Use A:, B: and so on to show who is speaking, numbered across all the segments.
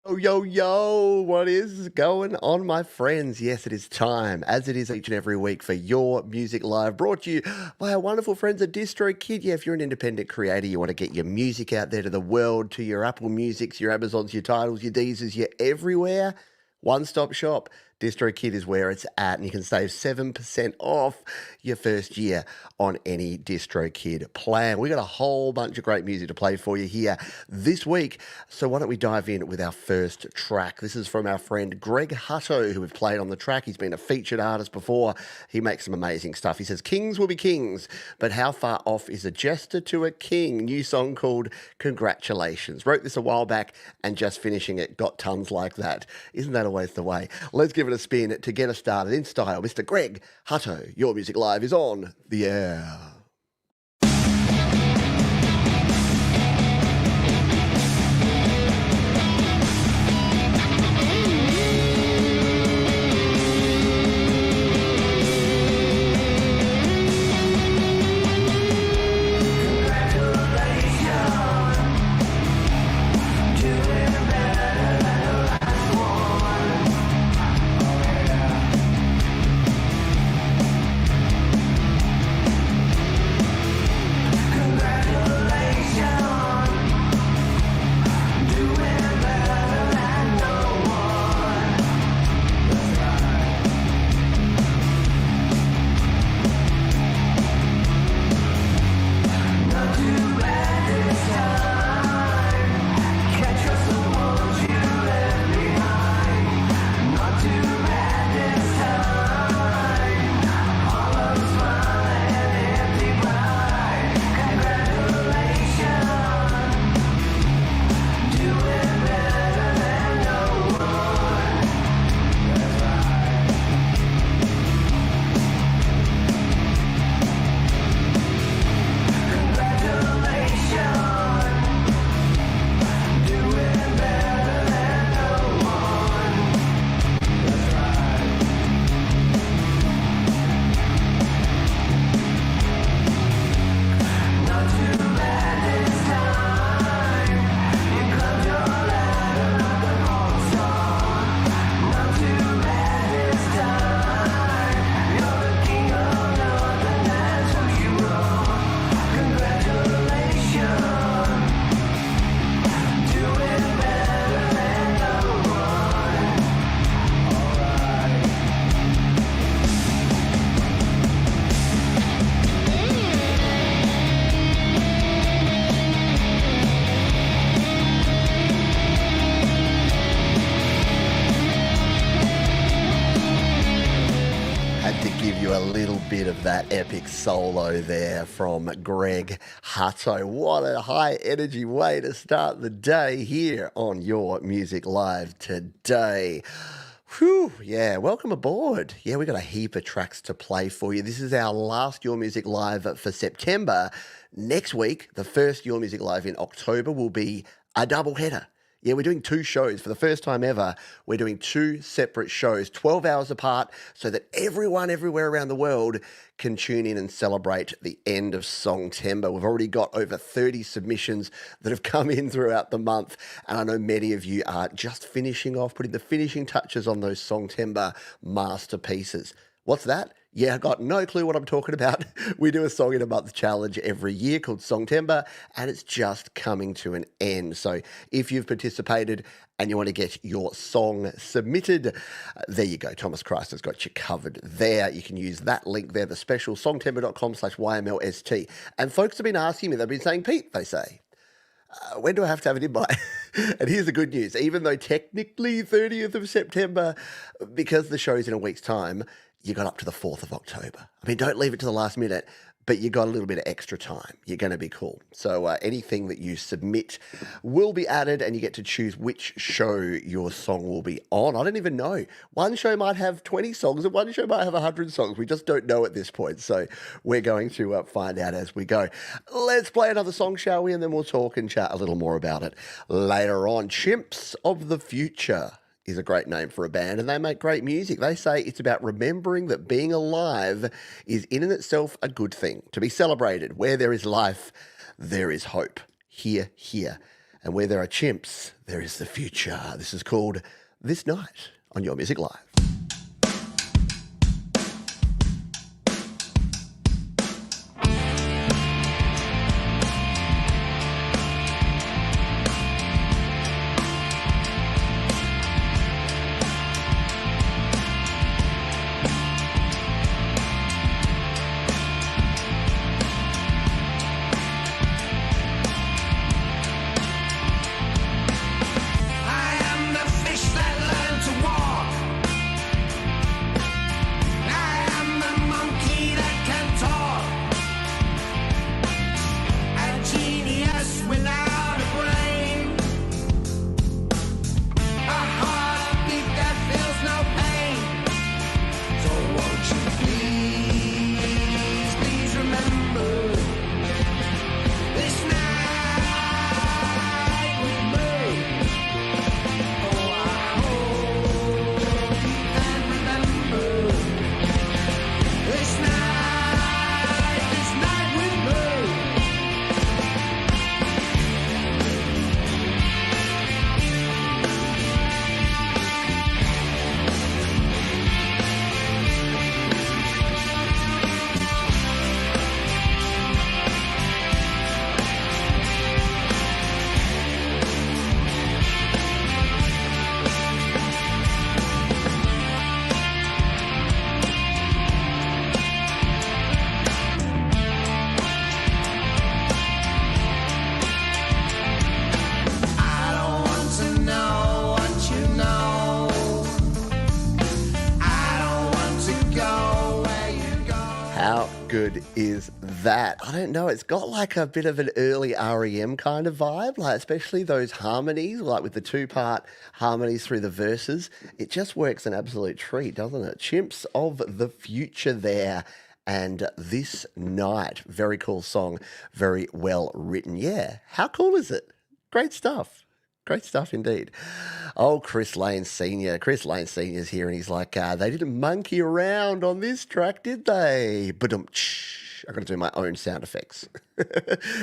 A: Yo, yo, yo, what is going on, my friends? Yes, it is time, as it is each and every week, for Your Music Live, brought to you by our wonderful friends at DistroKid. Yeah, if you're an independent creator, you want to get your music out there to the world, to your Apple Musics, your Amazons, your Tidals, your Deezers, you're everywhere. One-stop shop. DistroKid is where it's at, and you can save 7% off your first year on any DistroKid plan. We got a whole bunch of great music to play for you here this week, so why don't we dive in with our first track. This is from our friend Greg Hutto, who we've played on the track. He's been a featured artist before. He makes some amazing stuff. He says, "Kings will be kings, but how far off is a jester to a king?" New song called Congratulations. Wrote this a while back, and just finishing it got tons like that. Isn't that always the way? Let's give it a spin to get us started in style. Mr. Greg Hutto, Your Music Live is on the air. Bit of that epic solo there from Greg Hutto. What a high energy way to start the day here on Your Music Live today. Whew, yeah, welcome aboard. Yeah, we got a heap of tracks to play for you. This is our last Your Music Live for September. Next week, the first Your Music Live in October will be a double header. Yeah, we're doing two shows. For the first time ever, we're doing two separate shows, 12 hours apart, so that everyone everywhere around the world can tune in and celebrate the end of Songtember. We've already got over 30 submissions that have come in throughout the month, and I know many of you are just finishing off, putting the finishing touches on those Songtember masterpieces. What's that? Yeah, I got no clue what I'm talking about. We do a Song in a Month challenge every year called Songtember, and it's just coming to an end. So if you've participated and you want to get your song submitted, there you go. Thomas Christ has got you covered there. You can use that link there, the special songtember.com/YMLST. And folks have been asking me, they've been saying, Pete, they say, when do I have to have it in by? And here's the good news. Even though technically 30th of September, because the show's in a week's time, you got up to the 4th of October. I mean, don't leave it to the last minute, but you got a little bit of extra time. You're going to be cool. So anything that you submit will be added, and you get to choose which show your song will be on. I don't even know. One show might have 20 songs, and one show might have 100 songs. We just don't know at this point. So we're going to find out as we go. Let's play another song, shall we? And then we'll talk and chat a little more about it later on. Chimps of the Future is a great name for a band, and they make great music. They say it's about remembering that being alive is in and itself a good thing, to be celebrated. Where there is life, there is hope. Hear, hear. And where there are chimps, there is the future. This is called This Night on Your Music Live. How good is that? I don't know. It's got like a bit of an early REM kind of vibe, like especially those harmonies, like with the two-part harmonies through the verses. It just works an absolute treat, doesn't it? Chimps of the Future there. And This Night, very cool song, very well written. Yeah, how cool is it? Great stuff. Great stuff indeed. Oh, Chris Lane Sr. Chris Lane Sr. is here and he's like, they didn't monkey around on this track, did they? Ba-dum-tsh. I've got to do my own sound effects.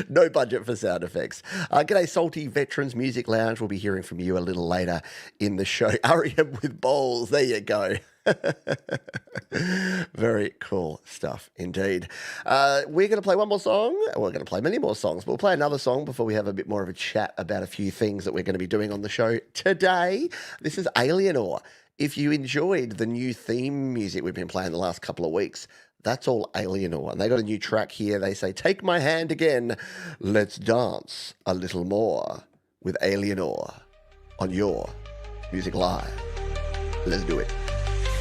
A: No budget for sound effects. G'day, Salty Veterans Music Lounge. We'll be hearing from you a little later in the show. REM with Bowls. There you go. Very cool stuff indeed. We're going to play one more song. We're going to play many more songs, but we'll play another song before we have a bit more of a chat about a few things that we're going to be doing on the show today. This is Alienor. If you enjoyed the new theme music we've been playing the last couple of weeks, that's all Alienor. And they got a new track here. They say, "Take my hand again. Let's dance a little more," with Alienor on your Music Live. Let's do it.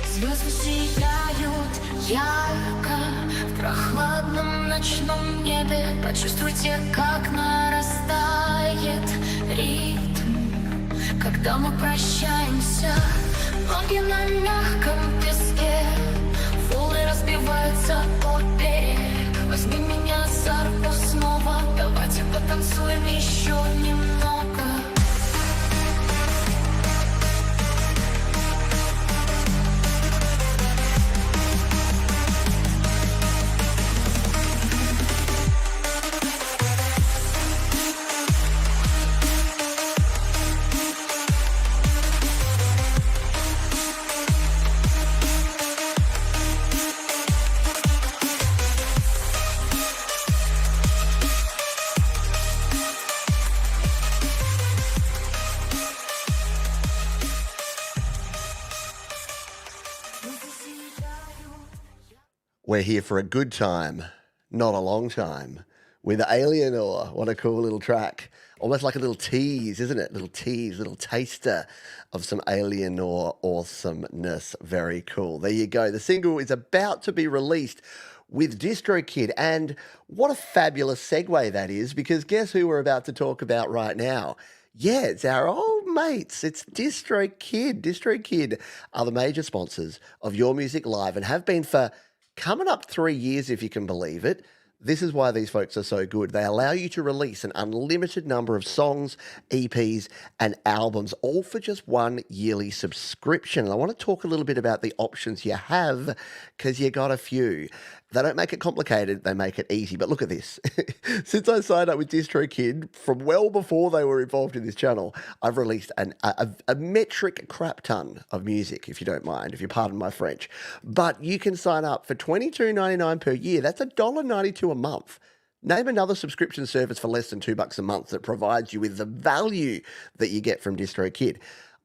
B: Звезды сияют ярко в прохладном ночном небе. Почувствуйте, как нарастает ритм, когда мы прощаемся. Ноги на мягком песке, волны разбиваются о берег. Возьми меня за руку снова, давайте потанцуем еще немного.
A: We're here for a good time, not a long time, with Alienor. What a cool little track. Almost like a little tease, isn't it? Little tease, little taster of some Alienor awesomeness. Very cool. There you go. The single is about to be released with DistroKid. And what a fabulous segue that is, because guess who we're about to talk about right now? Yeah, it's our old mates. It's DistroKid. DistroKid are the major sponsors of Your Music Live and have been for coming up 3 years, if you can believe it. This is why these folks are so good. They allow you to release an unlimited number of songs, EPs, and albums, all for just one yearly subscription. And I want to talk a little bit about the options you have because you got a few. They don't make it complicated, they make it easy. But look at this. Since I signed up with DistroKid, from well before they were involved in this channel, I've released a metric crap ton of music, if you don't mind, if you pardon my French. But you can sign up for $22.99 per year. That's $1.92 a month. Name another subscription service for less than $2 a month that provides you with the value that you get from DistroKid.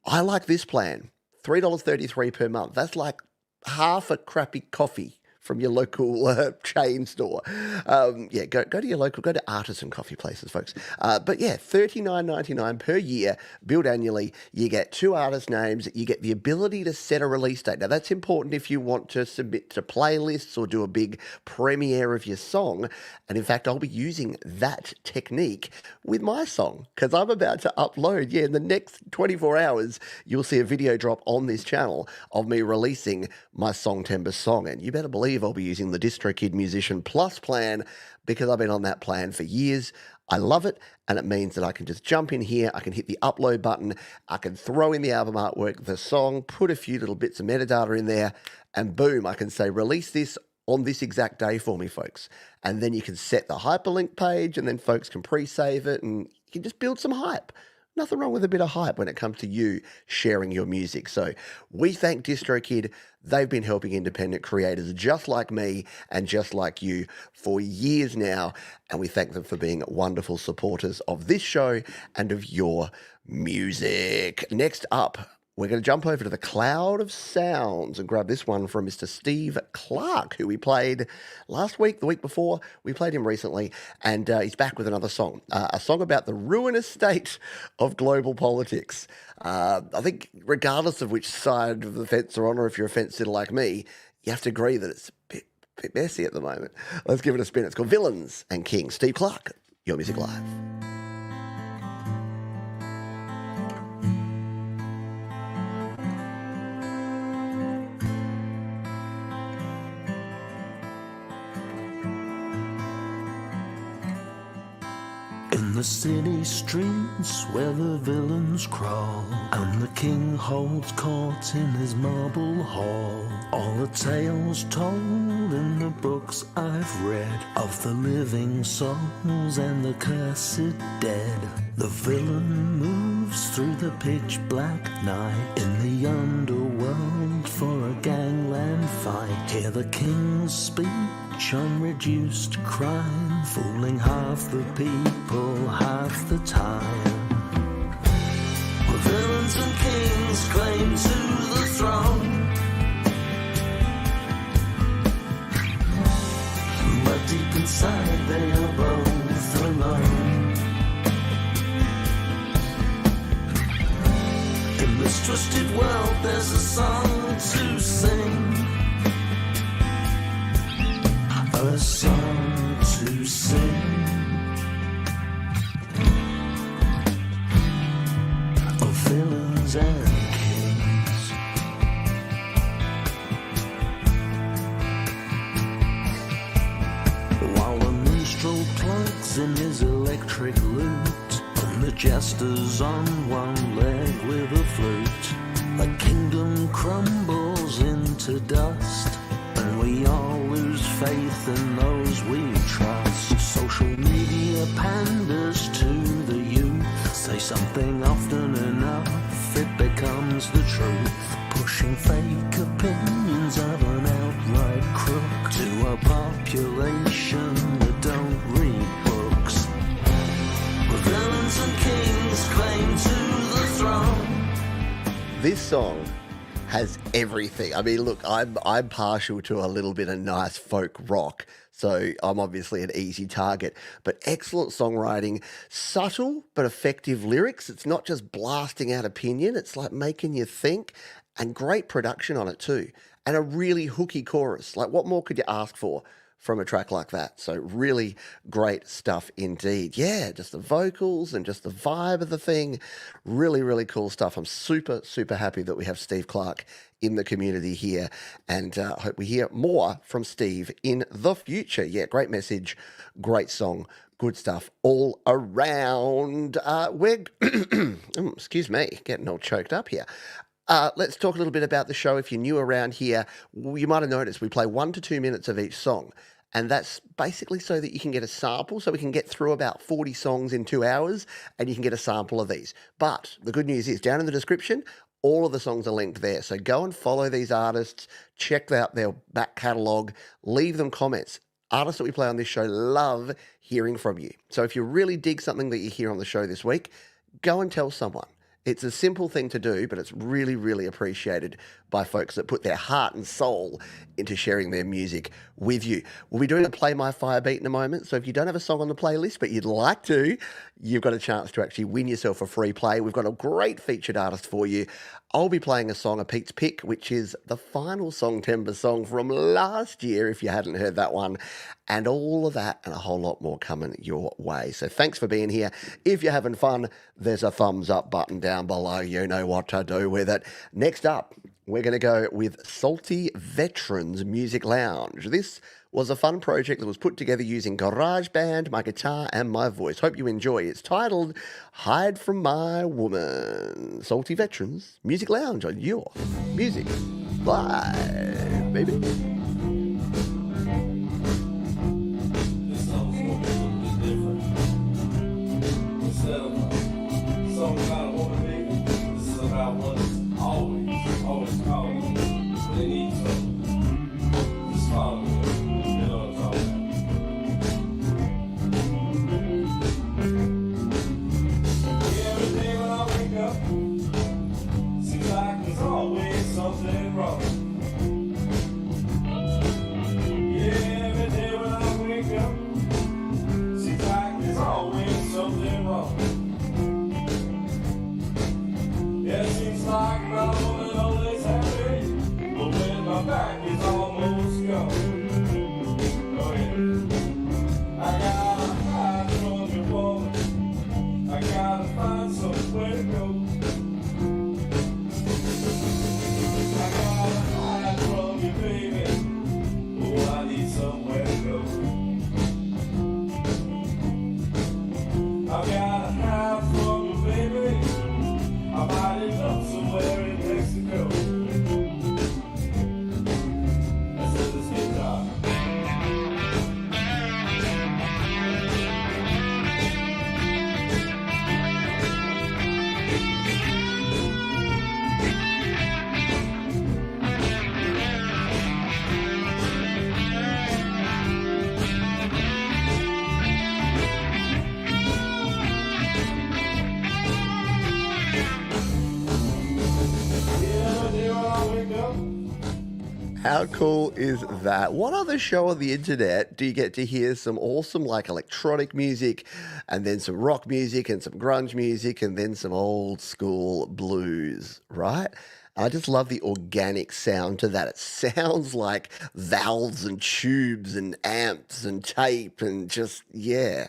A: I like this plan, $3.33 per month. That's like half a crappy coffee from your local chain store. Go to your local, go to artisan coffee places, folks. But yeah, $39.99 per year, billed annually. You get 2 artist names. You get the ability to set a release date. Now, that's important if you want to submit to playlists or do a big premiere of your song. And in fact, I'll be using that technique with my song because I'm about to upload. Yeah, in the next 24 hours, you'll see a video drop on this channel of me releasing my Songtember song. And you better believe I'll be using the DistroKid Musician Plus plan because I've been on that plan for years. I love it, and it means that I can just jump in here, I can hit the upload button, I can throw in the album artwork, the song, put a few little bits of metadata in there, and boom, I can say, release this on this exact day for me, folks. And then you can set the hyperlink page, and then folks can pre-save it, and you can just build some hype. Nothing wrong with a bit of hype when it comes to you sharing your music. So we thank DistroKid. They've been helping independent creators just like me and just like you for years now. And we thank them for being wonderful supporters of this show and of your music. Next up, we're going to jump over to the cloud of sounds and grab this one from Mr. Steve Clark, who we played last week, the week before. We played him recently, and he's back with another song, a song about the ruinous state of global politics. I think regardless of which side of the fence you're on, or if you're a fence sitter like me, you have to agree that it's a bit messy at the moment. Let's give it a spin. It's called Villains and Kings. Steve Clark, Your Music Live.
C: In the city streets where the villains crawl, and the king holds court in his marble hall, all the tales told in the books I've read of the living souls and the cursed dead. The villain moves through the pitch black night in the underworld for a gangland fight. Hear the king's speech on reduced crime, fooling half the people half the time. The villains and kings claim to the throne, but deep inside they are both alone. In this twisted world there's a song to sing, a song to sing, of villains and kings. While the minstrel plugs in his electric lute, and the jester's on one leg with a flute, the kingdom crumbles into dust, and we all lose faith in those we trust. Social media panders to the youth, say something often enough, it becomes the truth, pushing fake opinions of an outright crook to a population that don't read books. The villains and kings claim to the throne.
A: This song has everything. I mean, look, I'm partial to a little bit of nice folk rock, so I'm obviously an easy target. But excellent songwriting, subtle but effective lyrics. It's not just blasting out opinion, it's like making you think, and great production on it too. And a really hooky chorus. Like, what more could you ask for from a track like that. So really great stuff indeed. Yeah, just the vocals and just the vibe of the thing. Really, really cool stuff. I'm super, super happy that we have Steve Clark in the community here, and hope we hear more from Steve in the future. Yeah, great message, great song, good stuff all around. Excuse me, getting all choked up here. Let's talk a little bit about the show. If you're new around here, you might have noticed we play 1 to 2 minutes of each song. And that's basically so that you can get a sample, so we can get through about 40 songs in 2 hours, and you can get a sample of these. But the good news is, down in the description, all of the songs are linked there. So go and follow these artists, check out their back catalogue, leave them comments. Artists that we play on this show love hearing from you. So if you really dig something that you hear on the show this week, go and tell someone. It's a simple thing to do, but it's really, really appreciated by folks that put their heart and soul into sharing their music with you. We'll be doing a Play My Fire beat in a moment, so if you don't have a song on the playlist, but you'd like to, you've got a chance to actually win yourself a free play. We've got a great featured artist for you. I'll be playing a song of Pete's Pick, which is the final Songtember song from last year, if you hadn't heard that one, and all of that and a whole lot more coming your way. So thanks for being here. If you're having fun, there's a thumbs up button down below. You know what to do with it. Next up, we're going to go with Salty Veterans Music Lounge. This was a fun project that was put together using GarageBand, my guitar, and my voice. Hope you enjoy. It's titled Hide From My Woman. Salty Veterans Music Lounge on your Music Live, baby. How cool is that? What other show on the internet do you get to hear some awesome like electronic music and then some rock music and some grunge music and then some old school blues, right? I just love the organic sound to that. It sounds like valves and tubes and amps and tape and just, yeah.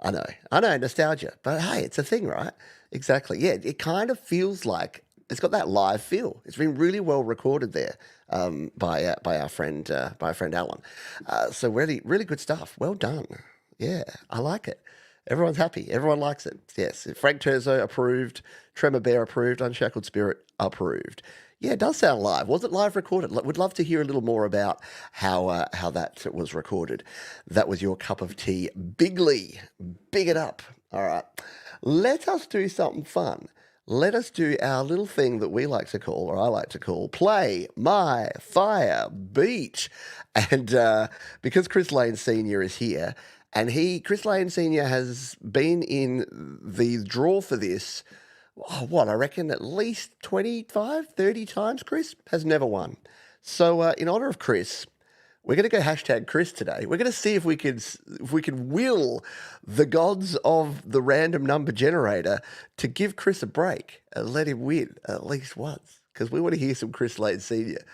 A: I know, nostalgia. But hey, it's a thing, right? Exactly. Yeah, it kind of feels like it's got that live feel. It's been really well recorded there by our friend Alan. So really, really good stuff. Well done. Yeah, I like it. Everyone's happy. Everyone likes it. Yes, Frank Terzo approved. Tremor Bear approved. Unshackled Spirit approved. Yeah, it does sound live. Was it live recorded? Would love to hear a little more about how that was recorded. That was your cup of tea. Bigly. Big it up. All right. Let us do something fun. Let us do our little thing that we like to call, or I like to call, Play My Fire Beat. And because Chris Lane Sr. is here, and Chris Lane Sr. has been in the draw for this, I reckon at least 25, 30 times, Chris has never won. So in honor of Chris, we're going to go hashtag Chris today. We're going to see if we can will the gods of the random number generator to give Chris a break and let him win at least once, because we want to hear some Chris Lane Sr.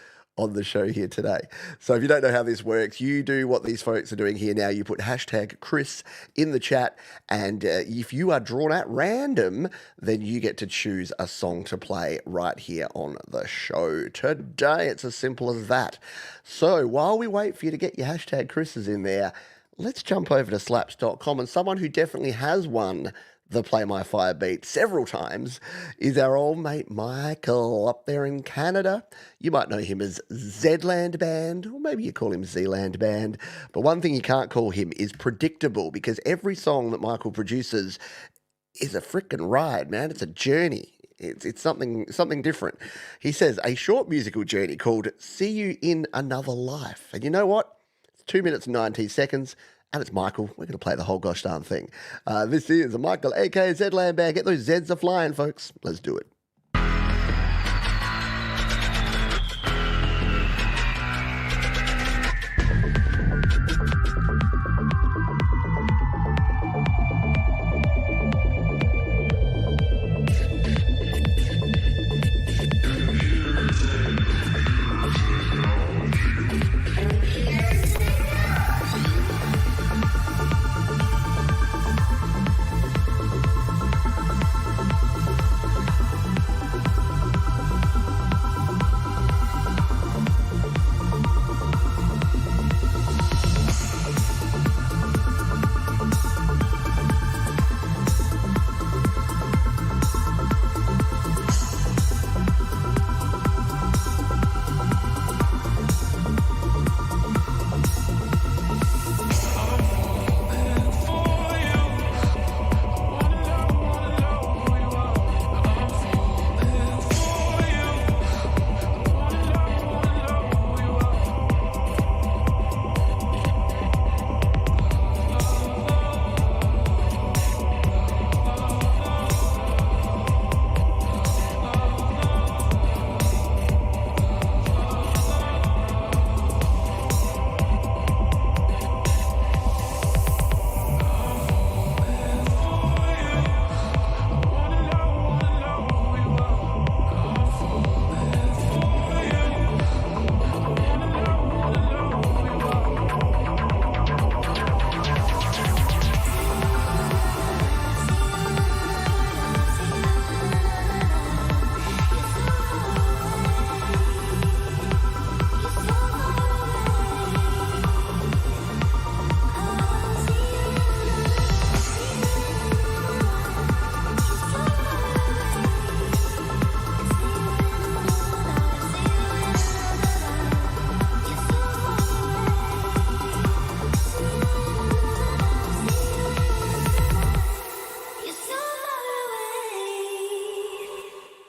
A: on the show here today. So if you don't know how this works, you do what these folks are doing here now. You put hashtag Chris in the chat, and if you are drawn at random, then you get to choose a song to play right here on the show today. It's as simple as that. So while we wait for you to get your hashtag Chris's in there, let's jump over to slaps.com, and someone who definitely has won the Play My Fire beat several times is our old mate Michael up there in Canada. You might know him as Zland Band, or maybe you call him Zealand Band. But one thing you can't call him is Predictable, because every song that Michael produces is a freaking ride, man. It's a journey. It's something different. He says, a short musical journey called See You in Another Life. And you know what? It's 2 minutes and 19 seconds. And it's Michael. We're going to play the whole gosh darn thing. This is Michael, a.k.a. Zland Band. Get those Zs a-flying, folks. Let's do it.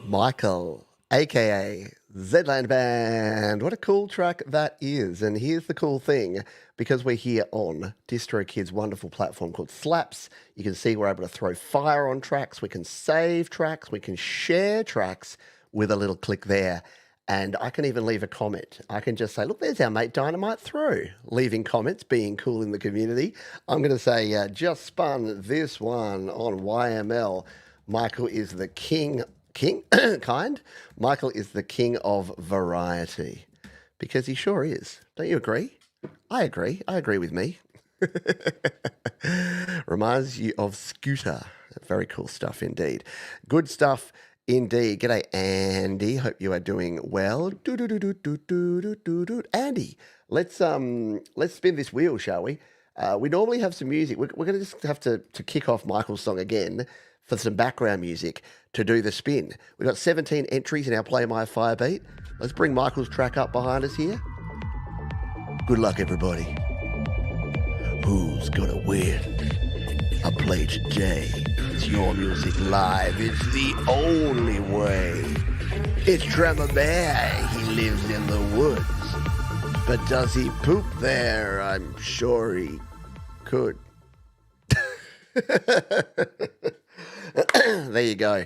A: Michael, a.k.a. Zland Band. What a cool track that is. And here's the cool thing, because we're here on DistroKid's wonderful platform called Slaps, you can see we're able to throw fire on tracks, we can save tracks, we can share tracks with a little click there. And I can even leave a comment. I can just say, look, there's our mate Dynamite Through, leaving comments, being cool in the community. I'm going to say, just spun this one on YML. Michael is the king, Michael is the king of variety, because he sure is. Don't you agree? I agree. I agree with me. Reminds you of Scooter. Very cool stuff indeed. Good stuff indeed. G'day, Andy. Hope you are doing well. Andy, let's spin this wheel, shall we? We normally have some music. We're going to just have to kick off Michael's song again for some background music to do the spin. We've got 17 entries in our Play My Fire beat. Let's bring Michael's track up behind us here. Good luck, everybody. Who's gonna win? I play today. It's your music live. It's the only way. It's Trevor Bear. He lives in the woods. But does he poop there? I'm sure he could. There you go.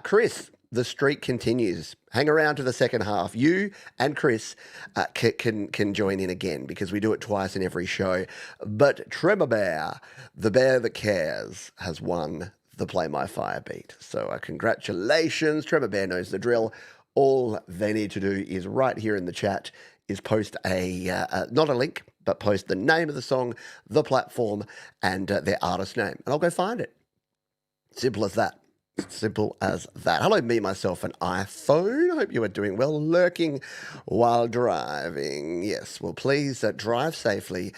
A: Chris, the streak continues. Hang around to the second half. You and Chris can join in again, because we do it twice in every show. But Tremor Bear, the bear that cares, has won the Play My Fire beat. So congratulations. Tremor Bear knows the drill. All they need to do is right here in the chat is post not a link, but post the name of the song, the platform, and their artist name, and I'll go find it. Simple as that. Simple as that. Hello, me, myself, and iPhone. Hope you are doing well. Lurking while driving. Yes, well, please drive safely.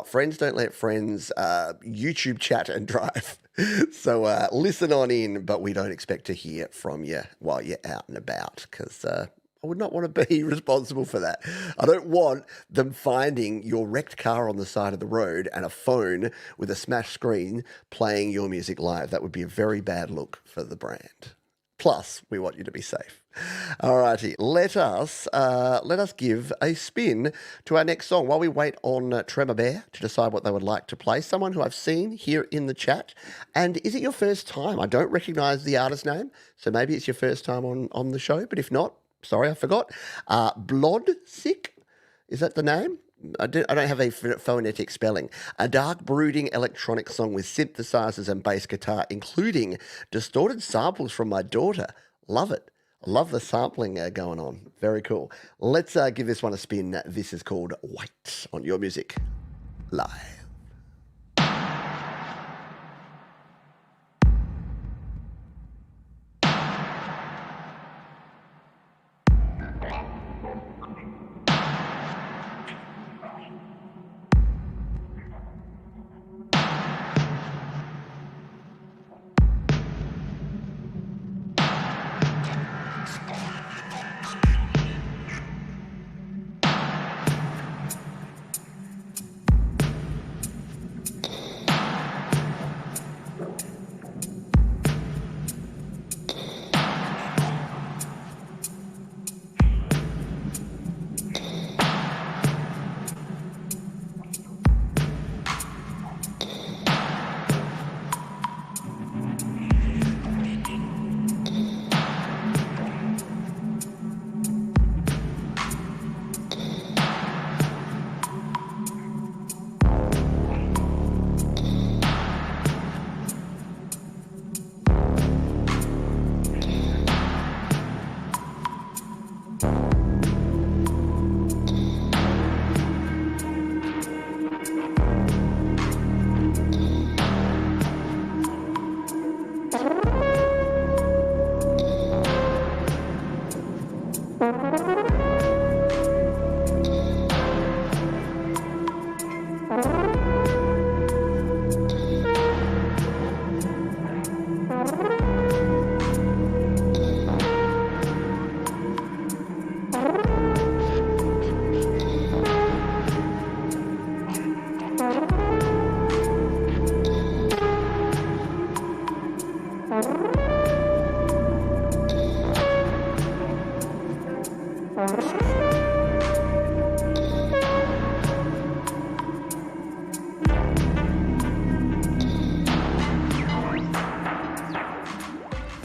A: Friends don't let friends YouTube chat and drive. So listen on in, but we don't expect to hear from you while you're out and about, because I would not want to be responsible for that. I don't want them finding your wrecked car on the side of the road and a phone with a smashed screen playing your music live. That would be a very bad look for the brand. Plus, we want you to be safe. Alrighty, let us give a spin to our next song while we wait on Tremor Bear to decide what they would like to play. Someone who I've seen here in the chat. And is it your first time? I don't recognise the artist name, so maybe it's your first time on the show. But if not, sorry, I forgot. Blood Sick, is that the name? I don't have a phonetic spelling. A dark, brooding electronic song with synthesizers and bass guitar, including distorted samples from my daughter. Love it. I love the sampling going on. Very cool. Let's give this one a spin. This is called White on Your Music Live.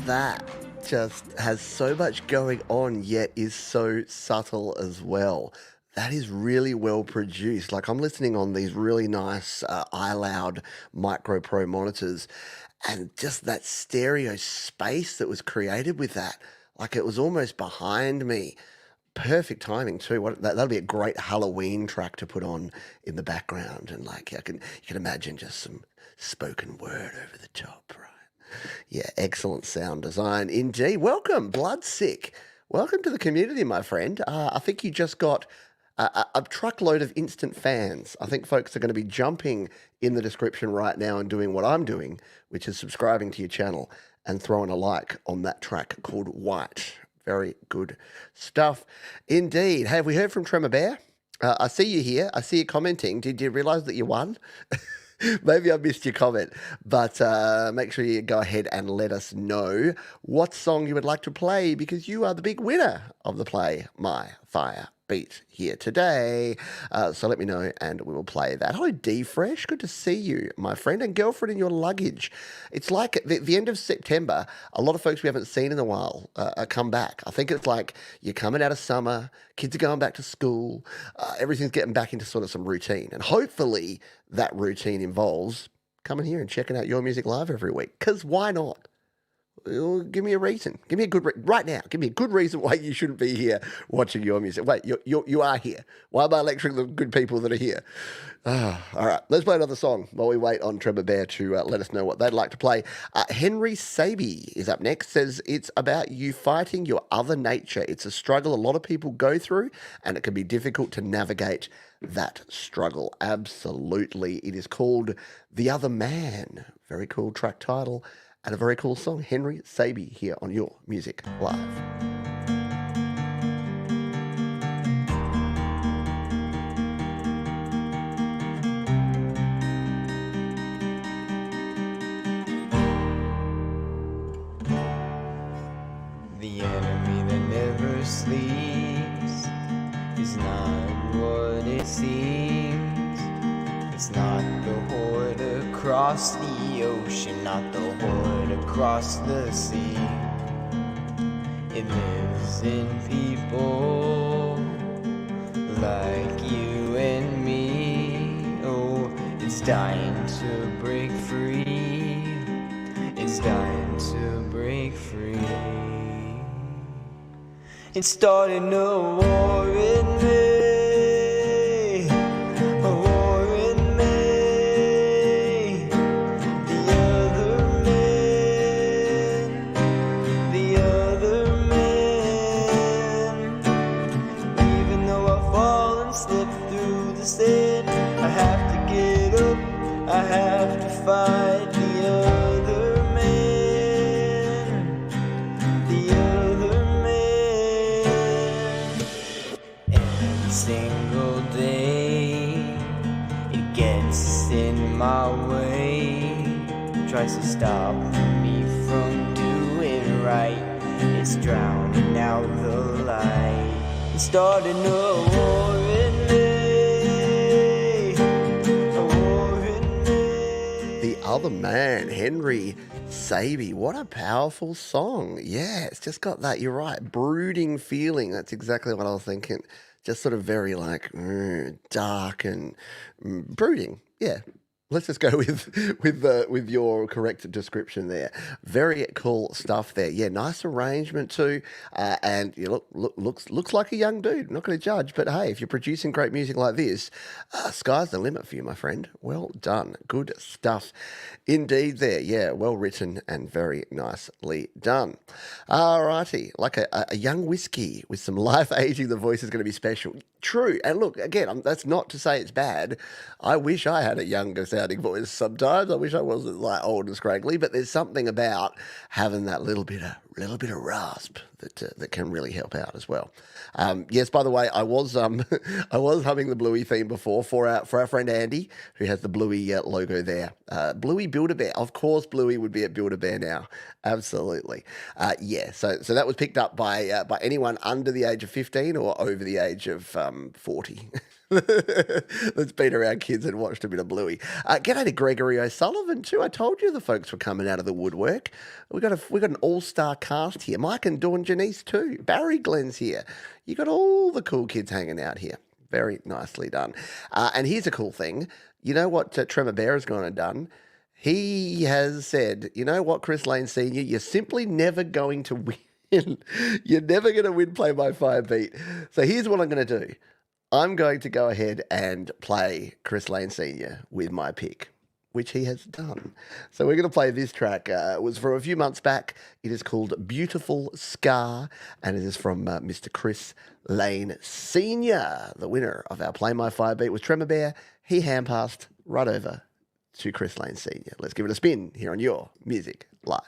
A: That just has so much going on, yet is so subtle as well. That is really well produced. Like, I'm listening on these really nice iLoud Micro Pro monitors, and just that stereo space that was created with that, like it was almost behind me. Perfect timing too. That'll be a great Halloween track to put on in the background, and like you can imagine just some spoken word over the top, right? Yeah, excellent sound design indeed. Welcome, Bloodsick. Welcome to the community, my friend. I think you just got a truckload of instant fans. I think folks are going to be jumping in the description right now and doing what I'm doing, which is subscribing to your channel and throwing a like on that track called White. Very good stuff indeed. Have we heard from Tremor Bear? I see you here. I see you commenting. Did you realise that you won? Maybe I missed your comment, but make sure you go ahead and let us know what song you would like to play, because you are the big winner of the Play My Fire Beat here today. So let me know and we will play that. Hello, D Fresh. Good to see you, my friend, and girlfriend in your luggage. It's like the end of September. A lot of folks we haven't seen in a while come back. I think it's like you're coming out of summer, kids are going back to school, everything's getting back into sort of some routine. And hopefully that routine involves coming here and checking out Your Music Live every week. Because why not? give me a reason. Give me a good right now. Give me a good reason why you shouldn't be here watching your music. Wait, you are here. Why am I lecturing the good people that are here? All right, let's play another song while we wait on Trevor Bear to let us know what they'd like to play. Henry Saby is up next. Says it's about you fighting your other nature. It's a struggle a lot of people go through, and it can be difficult to navigate that struggle. Absolutely. It is called The Other Man. Very cool track title and a very cool song. Henry Saby here on Your Music Live.
D: The enemy that never sleeps is not what it seems. It's not the horde across the ocean, not the horde across the sea. It lives in people like you and me. Oh, it's dying to break free. It's dying to break free. It started a war in me, a war in me. The other man, the other man. Even though I fall and slip through the sand, I have to get up, I have to fight the other man, the other man. Every single day it gets in my way, tries to stop me from doing right. It's drowning out the light. It's starting a war in me, a war in me.
A: The Other Man, Henry Saby. What a powerful song. Yeah, it's just got that, you're right, brooding feeling. That's exactly what I was thinking. Just sort of very like dark and brooding. Yeah. Let's just go with your correct description there. Very cool stuff there. Yeah, nice arrangement too. And you looks like a young dude. I'm not going to judge, but hey, if you're producing great music like this, sky's the limit for you, my friend. Well done. Good stuff indeed there. Yeah, well written and very nicely done. All righty, like a young whiskey with some life aging, the voice is going to be special. True. And look, again, that's not to say it's bad. I wish I had a younger sounding voice sometimes. I wish I wasn't like old and scraggly, but there's something about having that little bit of rasp that can really help out as well. Yes, by the way, I was I was humming the Bluey theme before for our friend Andy, who has the Bluey logo there. Bluey Build-A-Bear. Of course, Bluey would be at Build-A-Bear now. Absolutely. Yeah. So that was picked up by anyone under the age of 15 or over the age of 40. Let's beat around kids and watched a bit of Bluey. G'day to Gregory O'Sullivan too. I told you the folks were coming out of the woodwork. We got an all-star cast here. Mike and Dawn Janice too. Barry Glenn's here. You got all the cool kids hanging out here. Very nicely done. And here's a cool thing. You know what Trevor Bear has gone and done? He has said, you know what, Chris Lane Sr., you're simply never going to win. You're never going to win Play by Fire beat. So here's what I'm going to do. I'm going to go ahead and play Chris Lane Sr. with my pick, which he has done. So we're going to play this track. It was from a few months back. It is called Beautiful Scar, and it is from Mr. Chris Lane Sr., the winner of our Play My Fire beat with Tremor Bear. He hand-passed right over to Chris Lane Sr. Let's give it a spin here on Your Music Live.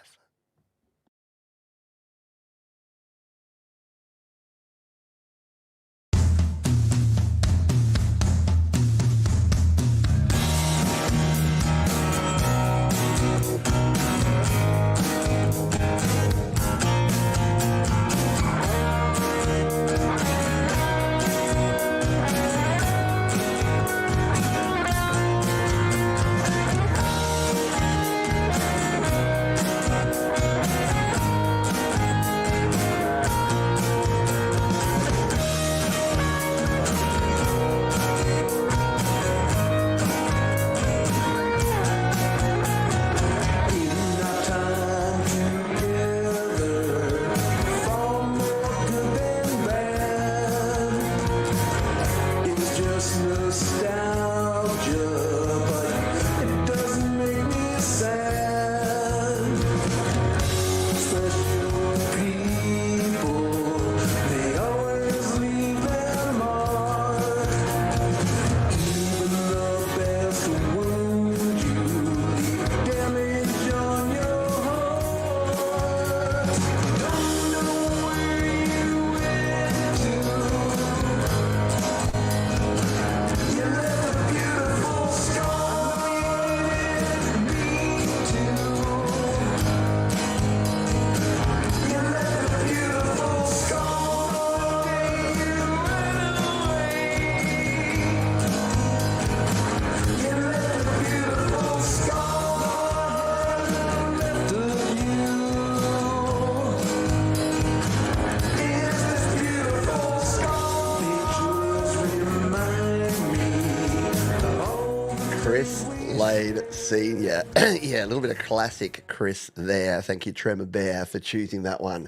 A: Chris Lane Sr. Yeah, a little bit of classic Chris there. Thank you, Tremor Bear, for choosing that one.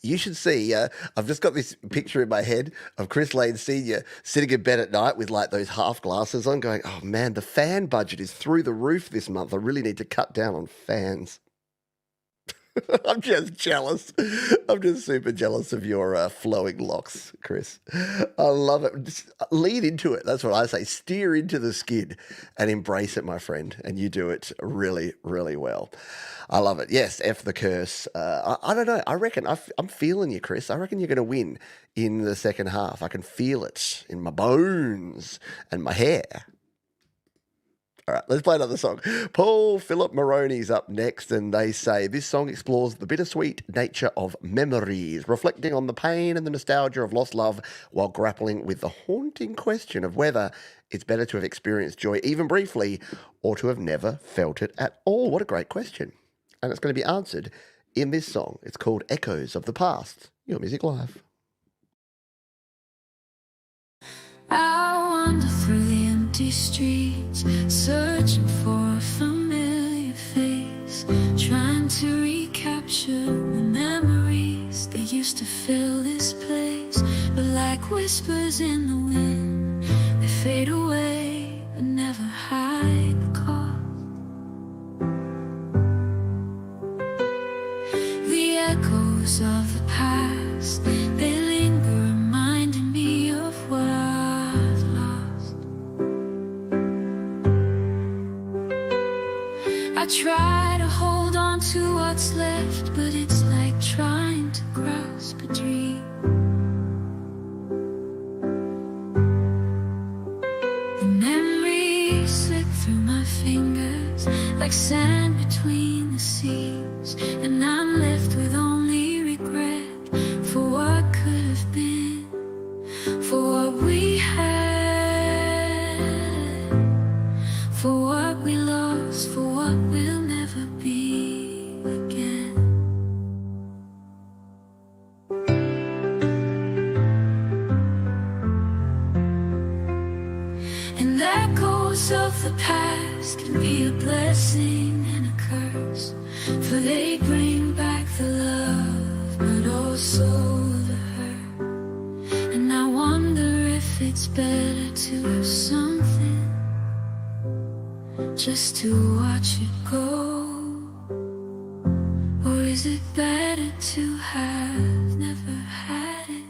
A: You should see, I've just got this picture in my head of Chris Lane Sr. sitting in bed at night with like those half glasses on going, oh man, the fan budget is through the roof this month. I really need to cut down on fans. I'm just jealous. I'm just super jealous of your flowing locks, Chris. I love it. Just lean into it. That's what I say. Steer into the skid and embrace it, my friend. And you do it really, really well. I love it. Yes, F the curse. I don't know. I reckon I'm feeling you, Chris. I reckon you're going to win in the second half. I can feel it in my bones and my hair. All right, let's play another song. Paul Philip Maroney's up next, and they say this song explores the bittersweet nature of memories, reflecting on the pain and the nostalgia of lost love while grappling with the haunting question of whether it's better to have experienced joy even briefly or to have never felt it at all. What a great question. And it's going to be answered in this song. It's called Echoes of the Past. Your Music Live.
B: I wander through the empty streets, searching for a familiar face, trying to recapture the memories that used to fill this place. But like whispers in the wind, they fade away but never hide the cause. The echoes of the past, they linger, reminding me of what I've lost. I try to hold on to what's left, but it's like trying to grasp a dream. The memories slip through my fingers like sand between the seas, and I'm left with only regret for what could have been, for what we had, for what we lost, for what we'll never be again. And echoes of the past can be a blessing and a curse, for they bring back the love, but also the hurt. And I wonder if it's better to have something just to watch it go, or is it better to have never had it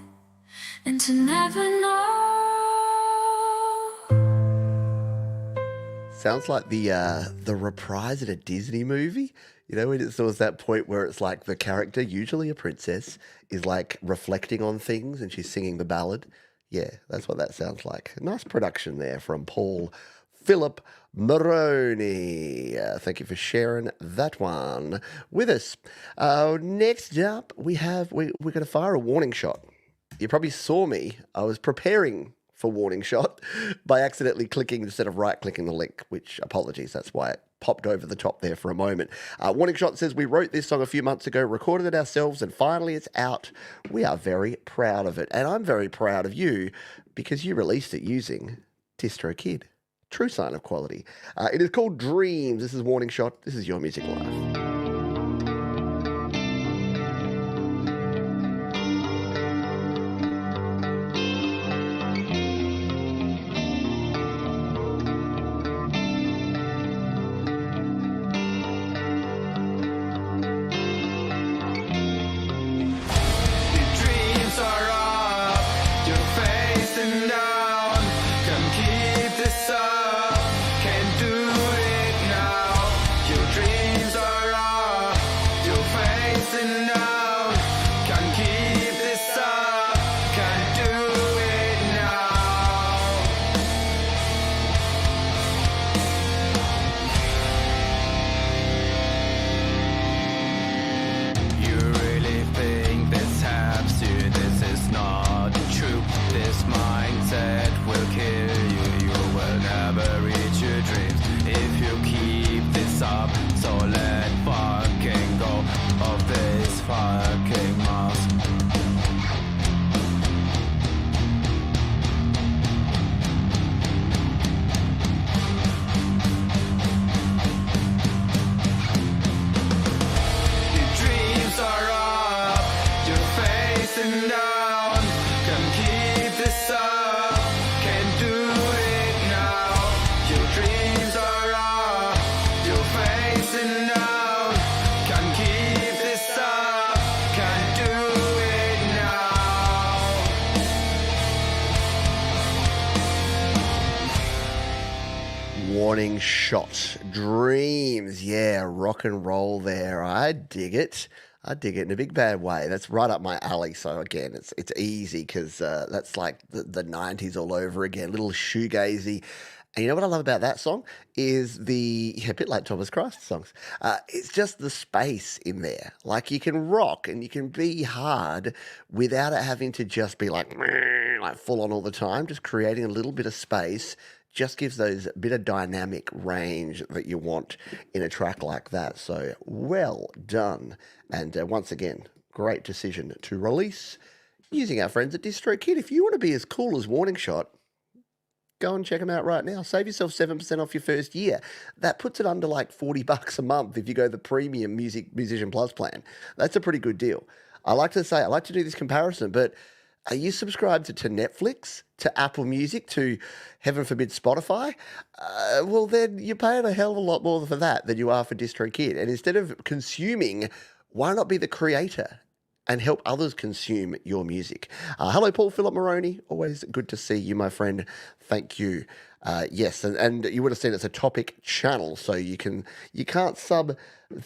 B: and to never know?
A: Sounds like the reprise in a Disney movie. You know, when it's always that point where it's like the character, usually a princess, is like reflecting on things and she's singing the ballad. Yeah, that's what that sounds like. Nice production there from Paul Philip Maroney. Thank you for sharing that one with us. Next up, we're going to fire a warning shot. You probably saw me. I was preparing for warning shot by accidentally clicking instead of right-clicking the link, which, apologies, that's why it popped over the top there for a moment. Warning shot says, we wrote this song a few months ago, recorded it ourselves, and finally it's out. We are very proud of it, and I'm very proud of you because you released it using DistroKid. True sign of quality. It is called Dreams. This is Warning Shot. This is Your Music Live.
E: Can't do it now. Your dreams are
A: Warning shot. Dreams. Yeah, rock and roll there. I dig it. I dig it in a big bad way. That's right up my alley. So again, it's easy because that's like the 90s all over again. Little shoegazy. And you know what I love about that song is a bit like Thomas Christ songs. It's just the space in there. Like you can rock and you can be hard without it having to just be like full on all the time. Just creating a little bit of space just gives those bit of dynamic range that you want in a track like that. So well done. And once again, great decision to release using our friends at DistroKid. If you want to be as cool as Warning Shot, go and check them out right now. Save yourself 7% off your first year. That puts it under like $40 a month if you go the premium Musician Plus plan. That's a pretty good deal. I like to do this comparison, but are you subscribed to Netflix, to Apple Music, to, heaven forbid, Spotify? Well, then you're paying a hell of a lot more for that than you are for DistroKid. And instead of consuming, why not be the creator and help others consume your music? Hello, Paul Philip Maroney. Always good to see you, my friend. Thank you. Yes, and you would have seen it's a topic channel, so you can't sub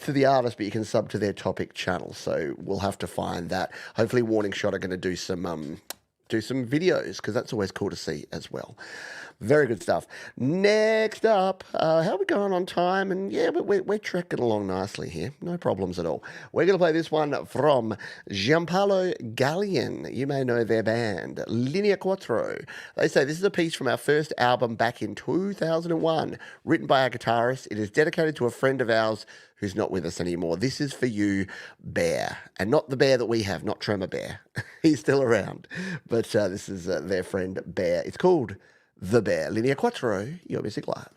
A: to the artist, but you can sub to their topic channel. So we'll have to find that. Hopefully, Warning Shot are going to do some videos because that's always cool to see as well. Very good stuff. Next up, how are we going on time? And yeah, we're trekking along nicely here. No problems at all. We're going to play this one from Gianpaolo Gallian. You may know their band, Linea Quattro. They say this is a piece from our first album back in 2001, written by our guitarist. It is dedicated to a friend of ours who's not with us anymore. This is for you, Bear. And not the bear that we have, not Tremor Bear. He's still around. But this is their friend, Bear. It's called The Bear. Linea Quattro, Your Music Live.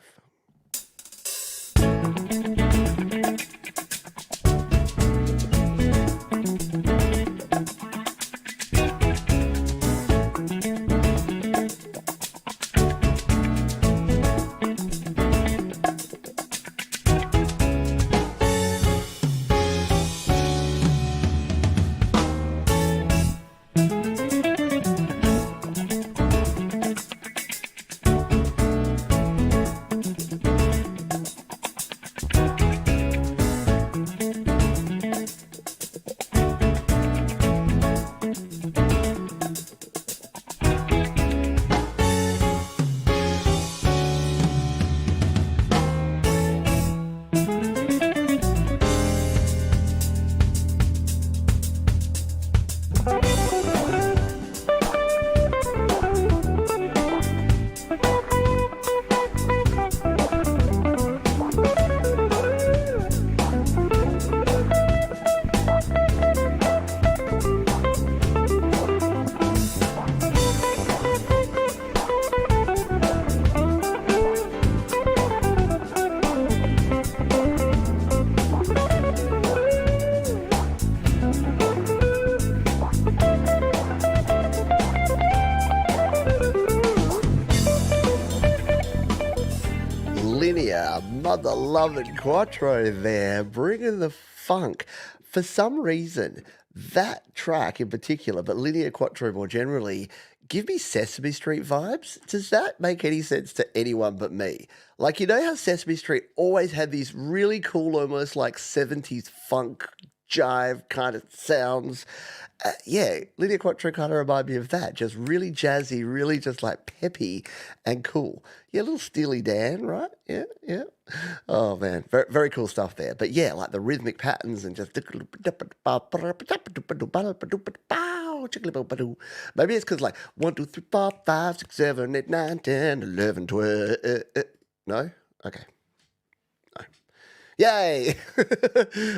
A: Mother loving Quattro there, bringing the funk. For some reason, that track in particular, but Linea Quattro more generally, give me Sesame Street vibes. Does that make any sense to anyone but me? Like, you know how Sesame Street always had these really cool, almost like 70s funk jive kind of sounds? Yeah, Linea Quattro kind of remind me of that. Just really jazzy, really just like peppy and cool. Yeah, a little Steely Dan, right? Yeah, yeah. Oh, man. Very, very cool stuff there. But yeah, like the rhythmic patterns and just... Maybe it's because like 1, 2, 3, 4, 5, 6, 7, 8, 9, 10, 11, 12... No? Okay. No. Yay!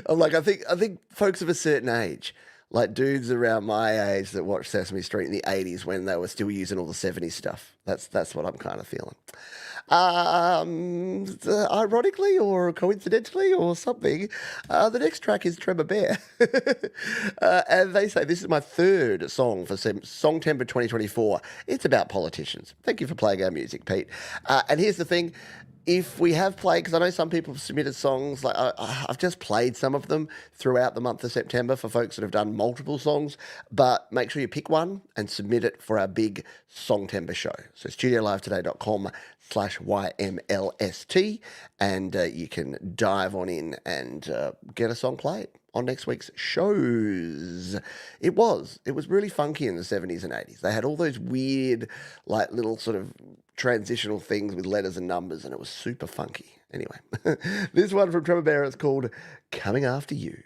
A: I'm like, I think folks of a certain age, like dudes around my age that watched Sesame Street in the 80s when they were still using all the 70s stuff. That's what I'm kind of feeling. Ironically or coincidentally or something, the next track is Tremor Bear. And they say, this is my third song for Songtember 2024. It's about politicians. Thank you for playing our music, Pete. And here's the thing. If we have played, because I know some people have submitted songs, like I've just played some of them throughout the month of September for folks that have done multiple songs, but make sure you pick one and submit it for our big Songtember show. So studiolivetoday.com/YMLST, and you can dive on in and get a song played on next week's shows. It was really funky in the 70s and 80s. They had all those weird, like, little sort of transitional things with letters and numbers, and it was super funky. Anyway, this one from Trevor Bear is called Coming After You.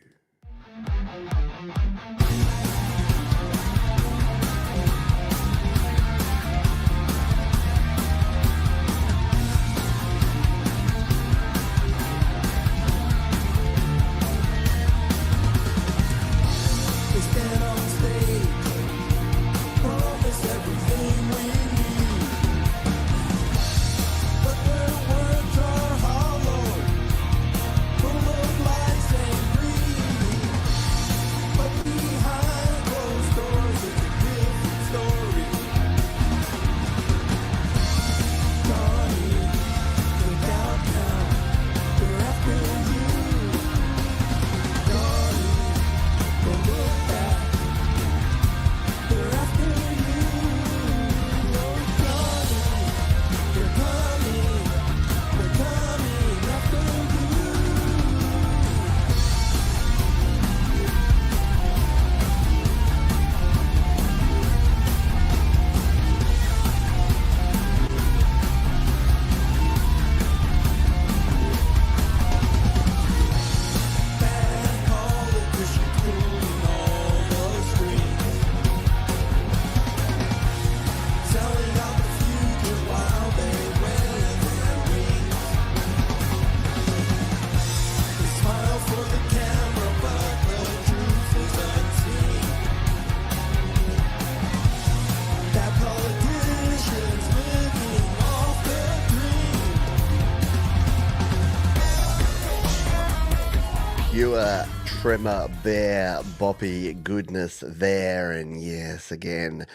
A: Pure Tremor Bear boppy goodness there, and yes, again,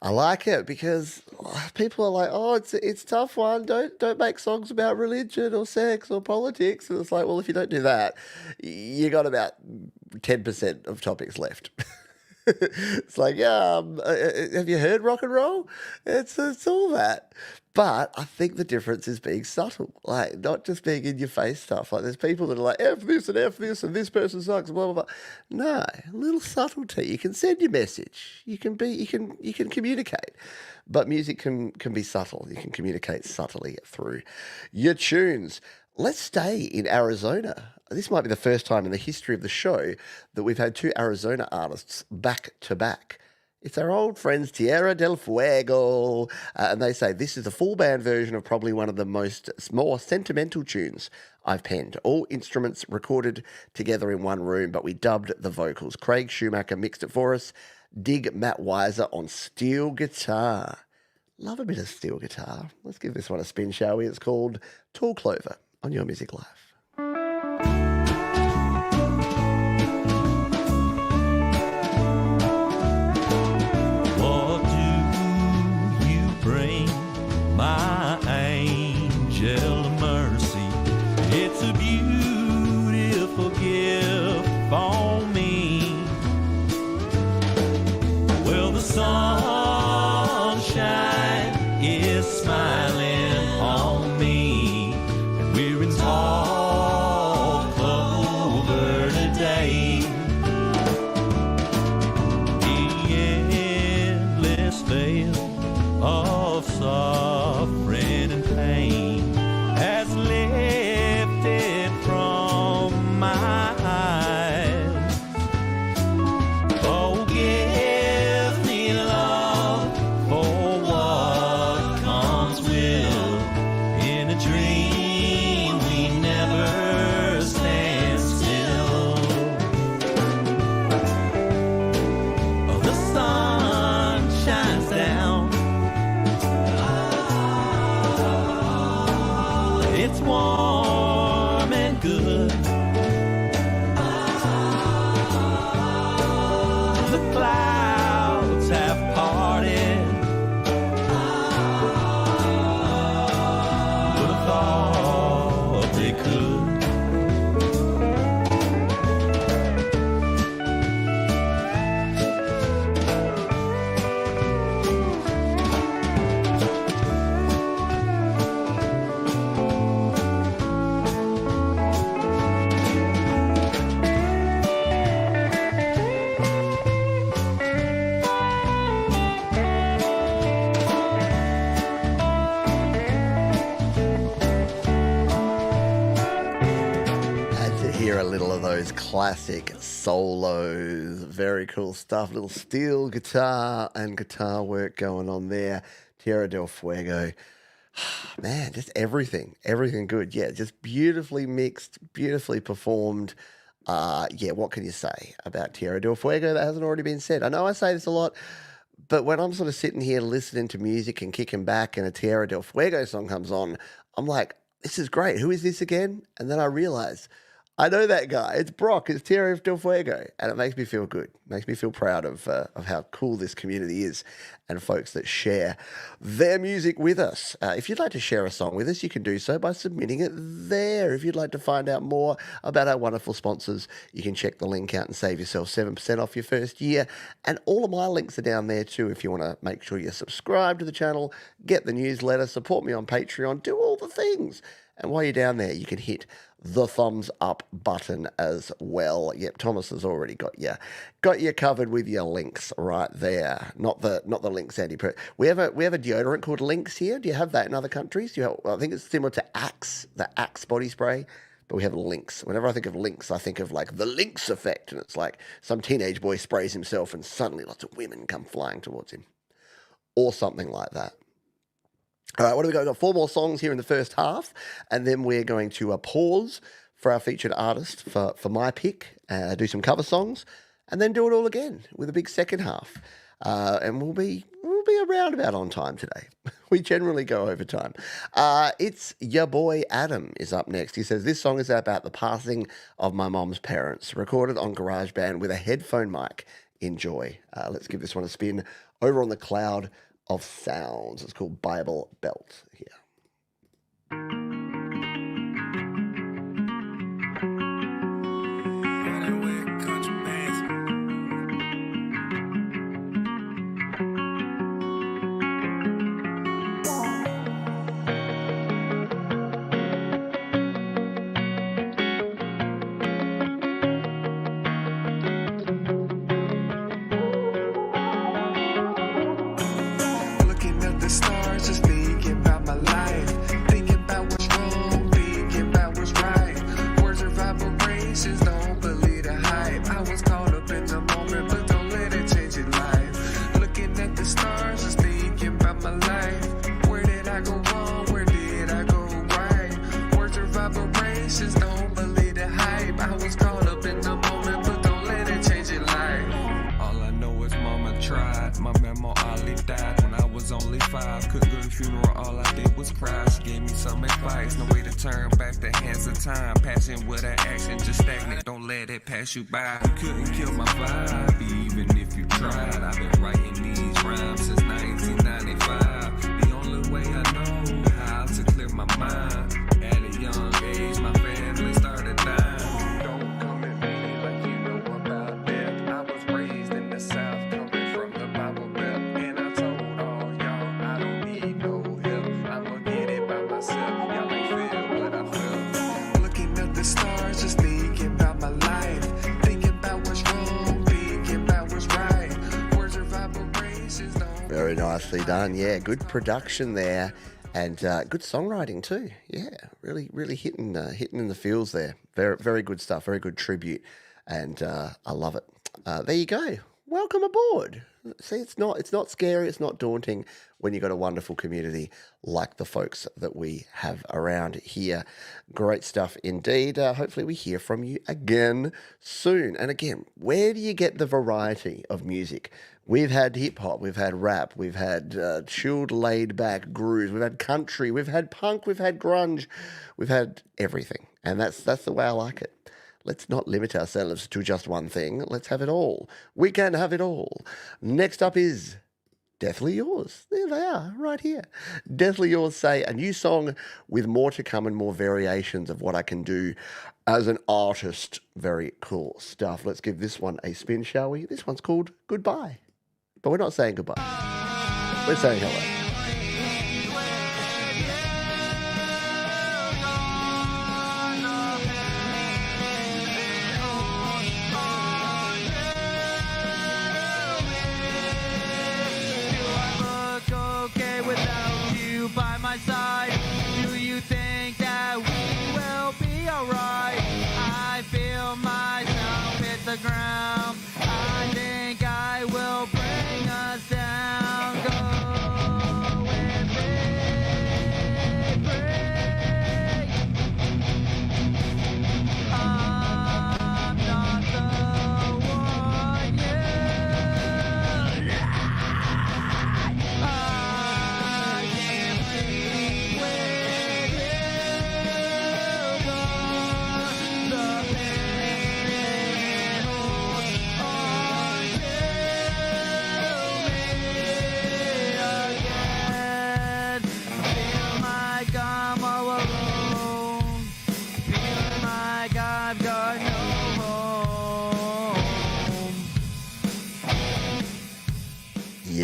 A: I like it because people are like, oh, it's a tough one. Don't make songs about religion or sex or politics. And it's like, well, if you don't do that, you got about 10% of topics left. It's like, have you heard rock and roll? It's all that. But I think the difference is being subtle, like not just being in your face stuff. Like there's people that are like, F this and this person sucks, blah, blah, blah. No, a little subtlety. You can send your message. You can communicate. But music can be subtle. You can communicate subtly through your tunes. Let's stay in Arizona. This might be the first time in the history of the show that we've had two Arizona artists back to back. It's our old friends Tierra del Fuego, and they say this is a full band version of probably one of the more sentimental tunes I've penned. All instruments recorded together in one room, but we dubbed the vocals. Craig Schumacher mixed it for us. Dig Matt Weiser on steel guitar. Love a bit of steel guitar. Let's give this one a spin, shall we? It's called Tall Clover on Your Music Live.
C: My angel of mercy, it's a beautiful gift for me. Well, the sunshine is smiling on me, and we're in tall clover today. The endless veil of suffering and pain has lifted from my eyes. Oh, give me love for what comes will. In a dream we never stand still. Oh, the sun shines down. It's warm and good. The clouds have parted. Would have thought they could.
A: a little of those classic solos. Very cool stuff. Little steel guitar and guitar work going on there. Tierra del Fuego. Man, just everything good. Yeah, just beautifully mixed, beautifully performed. Yeah, what can you say about Tierra del Fuego that hasn't already been said? I know I say this a lot, but when I'm sort of sitting here listening to music and kicking back and a Tierra del Fuego song comes on, I'm like, this is great. Who is this again? And then I realize I know that guy. It's Brock. It's Tierra del Fuego. And it makes me feel good. Makes me feel proud of how cool this community is and folks that share their music with us. If you'd like to share a song with us, you can do so by submitting it there. If you'd like to find out more about our wonderful sponsors, you can check the link out and save yourself 7% off your first year. And all of my links are down there too if you want to make sure you're subscribed to the channel, get the newsletter, support me on Patreon, do all the things. And while you're down there, you can hit the thumbs up button as well. Yep, Thomas has already got you covered with your links right there. Not the links, Andy. We have a deodorant called Lynx here. Do you have that in other countries? I think it's similar to Axe, the Axe body spray, but we have Lynx. Whenever I think of Lynx, I think of like the Lynx effect, and it's like some teenage boy sprays himself, and suddenly lots of women come flying towards him, or something like that. All right, what do we got? We've got 4 more songs here in the first half, and then we're going to pause for our featured artist for my pick, do some cover songs, and then do it all again with a big second half. And we'll be around about on time today. We generally go over time. It's your boy Adam is up next. He says, this song is about the passing of my mom's parents, recorded on GarageBand with a headphone mic. Enjoy. Let's give this one a spin over on the cloud of sounds. It's called Bible Belt here.
E: You by. You couldn't kill my vibe, even if you tried. I've been writing these rhymes since 1995. The only way I know how to clear my mind. At a young age, my family started dying. Don't come at me like you know about death. I was raised in the South, coming from the Bible Belt, and I told all y'all I don't need no help. I'ma get it by myself. Y'all ain't feel what I felt. Looking at the stars, just thinking about my life.
A: Very nicely done. Yeah, good production there, and good songwriting too. Yeah, really hitting in the feels there. Very good stuff. Very good tribute, and I love it. There you go. Welcome aboard. See, it's not scary. It's not daunting when you've got a wonderful community like the folks that we have around here. Great stuff indeed. Hopefully we hear from you again soon. And again, where do you get the variety of music? We've had hip-hop, we've had rap, we've had chilled, laid-back grooves, we've had country, we've had punk, we've had grunge, we've had everything. And that's the way I like it. Let's not limit ourselves to just one thing. Let's have it all. We can have it all. Next up is Deathly Yours. There they are, right here. Deathly Yours say a new song with more to come and more variations of what I can do as an artist. Very cool stuff. Let's give this one a spin, shall we? This one's called Goodbye. But we're not saying goodbye. We're saying hello.
F: By my side, do you think that we will be alright? I feel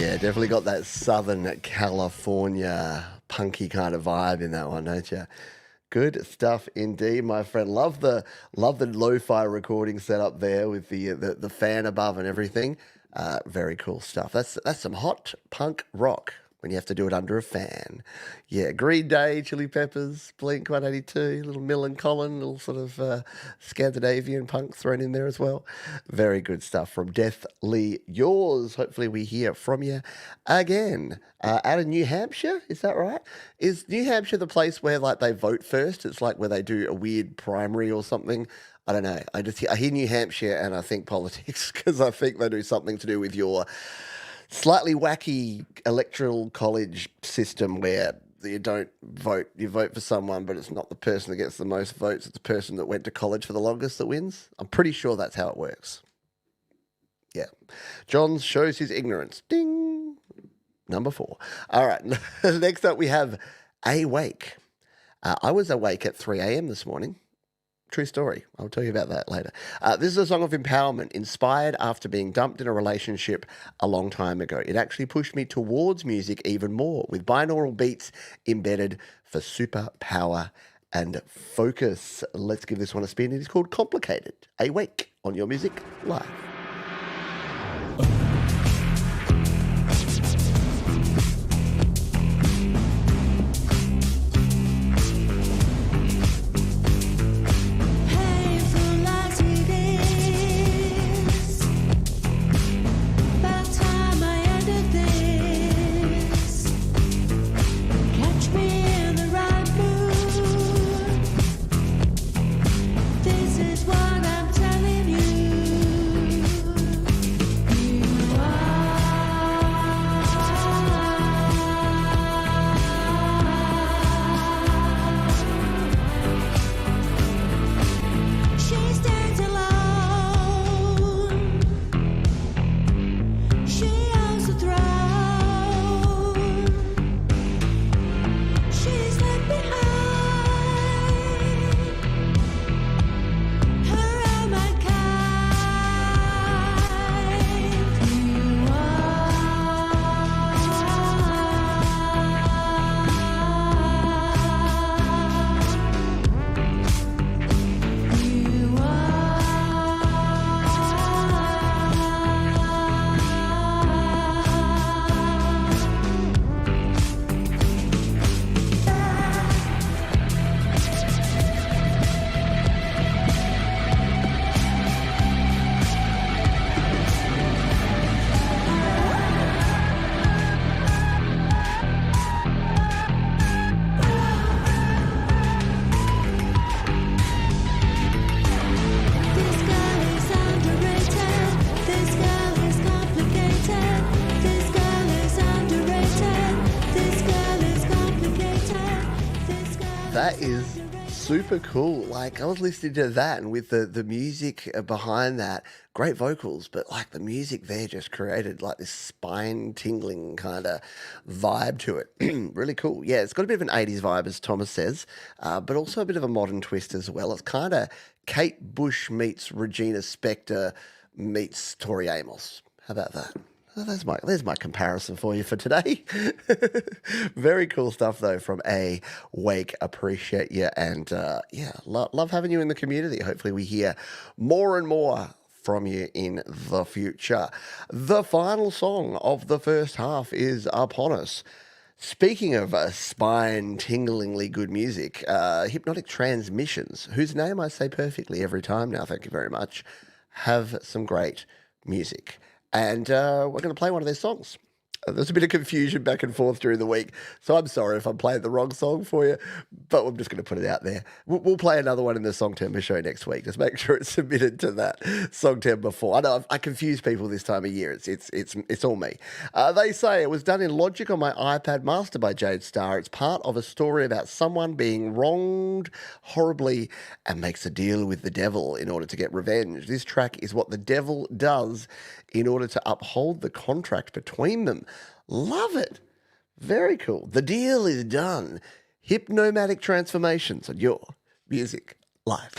A: Yeah, definitely got that Southern California punky kind of vibe in that one, don't you? Good stuff indeed, my friend. Love the lo-fi recording setup there with the fan above and everything. Very cool stuff. That's some hot punk rock when you have to do it under a fan. Yeah, Green Day, Chili Peppers, Blink 182, little Millen little sort of Scandinavian punk thrown in there as well. Very good stuff from Deathly Yours. Hopefully we hear from you again. Out of New Hampshire, is that right? Is New Hampshire the place where like they vote first? It's like where they do a weird primary or something. I don't know. I hear New Hampshire and I think politics because I think they do something to do with your slightly wacky electoral college system where you don't vote. You vote for someone, but it's not the person that gets the most votes. It's the person that went to college for the longest that wins. I'm pretty sure that's how it works. Yeah. John shows his ignorance. Ding. Number 4. All right. Next up, we have Awake. I was awake at 3 a.m. this morning. True story. I'll tell you about that later. This is a song of empowerment, inspired after being dumped in a relationship a long time ago. It actually pushed me towards music even more, with binaural beats embedded for super power and focus. Let's give this one a spin. It is called Complicated. Awake on Your Music Live.
B: This is what I'm telling you.
A: That is super cool. Like, I was listening to that, and with the music behind that, great vocals, but like the music there just created like this spine tingling kind of vibe to it. Really cool. Yeah, it's got a bit of an 80s vibe, as Thomas says, but also a bit of a modern twist as well. It's kind of Kate Bush meets Regina Spektor meets Tori Amos. How about that? Oh, there's my comparison for you for today. Very cool stuff though from Awake. Appreciate you, and love having you in the community. Hopefully we hear more and more from you in the future. The final song of the first half is upon us. Speaking of spine-tinglingly good music, Hypnotic Transmissions, whose name I say perfectly every time now, thank you very much, have some great music. And we're going to play one of their songs. There's a bit of confusion back and forth during the week, so I'm sorry if I'm playing the wrong song for you, but I'm just going to put it out there. We'll play another one in the Song Timber show next week. Just make sure it's submitted to that Song Timber 4. I know I confuse people this time of year. It's all me. They say it was done in Logic on my iPad Master by Jade Starr. It's part of a story about someone being wronged horribly and makes a deal with the devil in order to get revenge. This track is what the devil does in order to uphold the contract between them. Love it. Very cool. The deal is done. Hypnomatic Transformations on Your Music Live.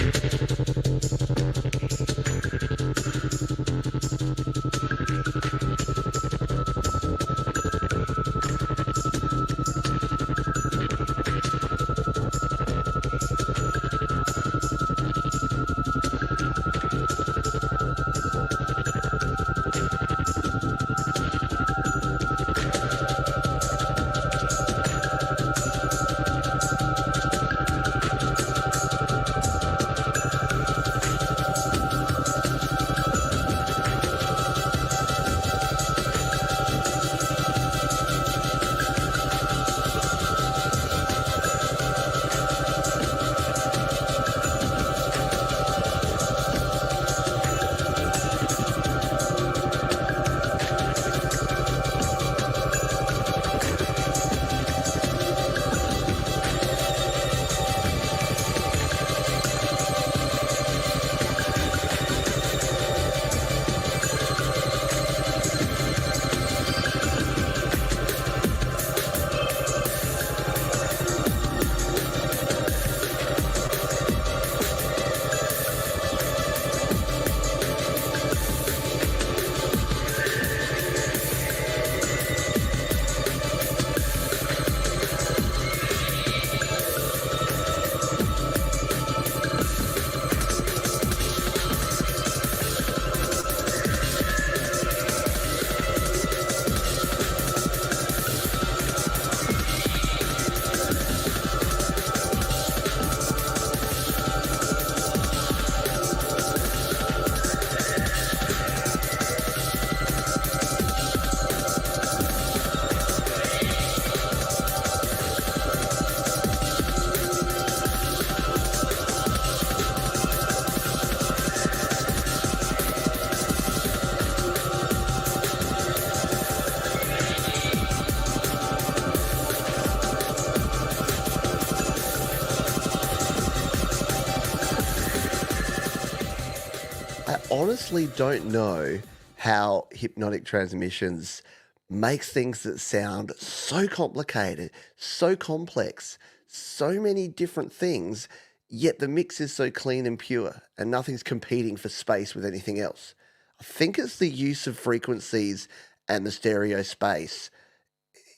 A: honestly don't know how hypnotic transmissions makes things that sound so complicated, so complex, so many different things, yet the mix is so clean and pure and nothing's competing for space with anything else. I think it's the use of frequencies and the stereo space.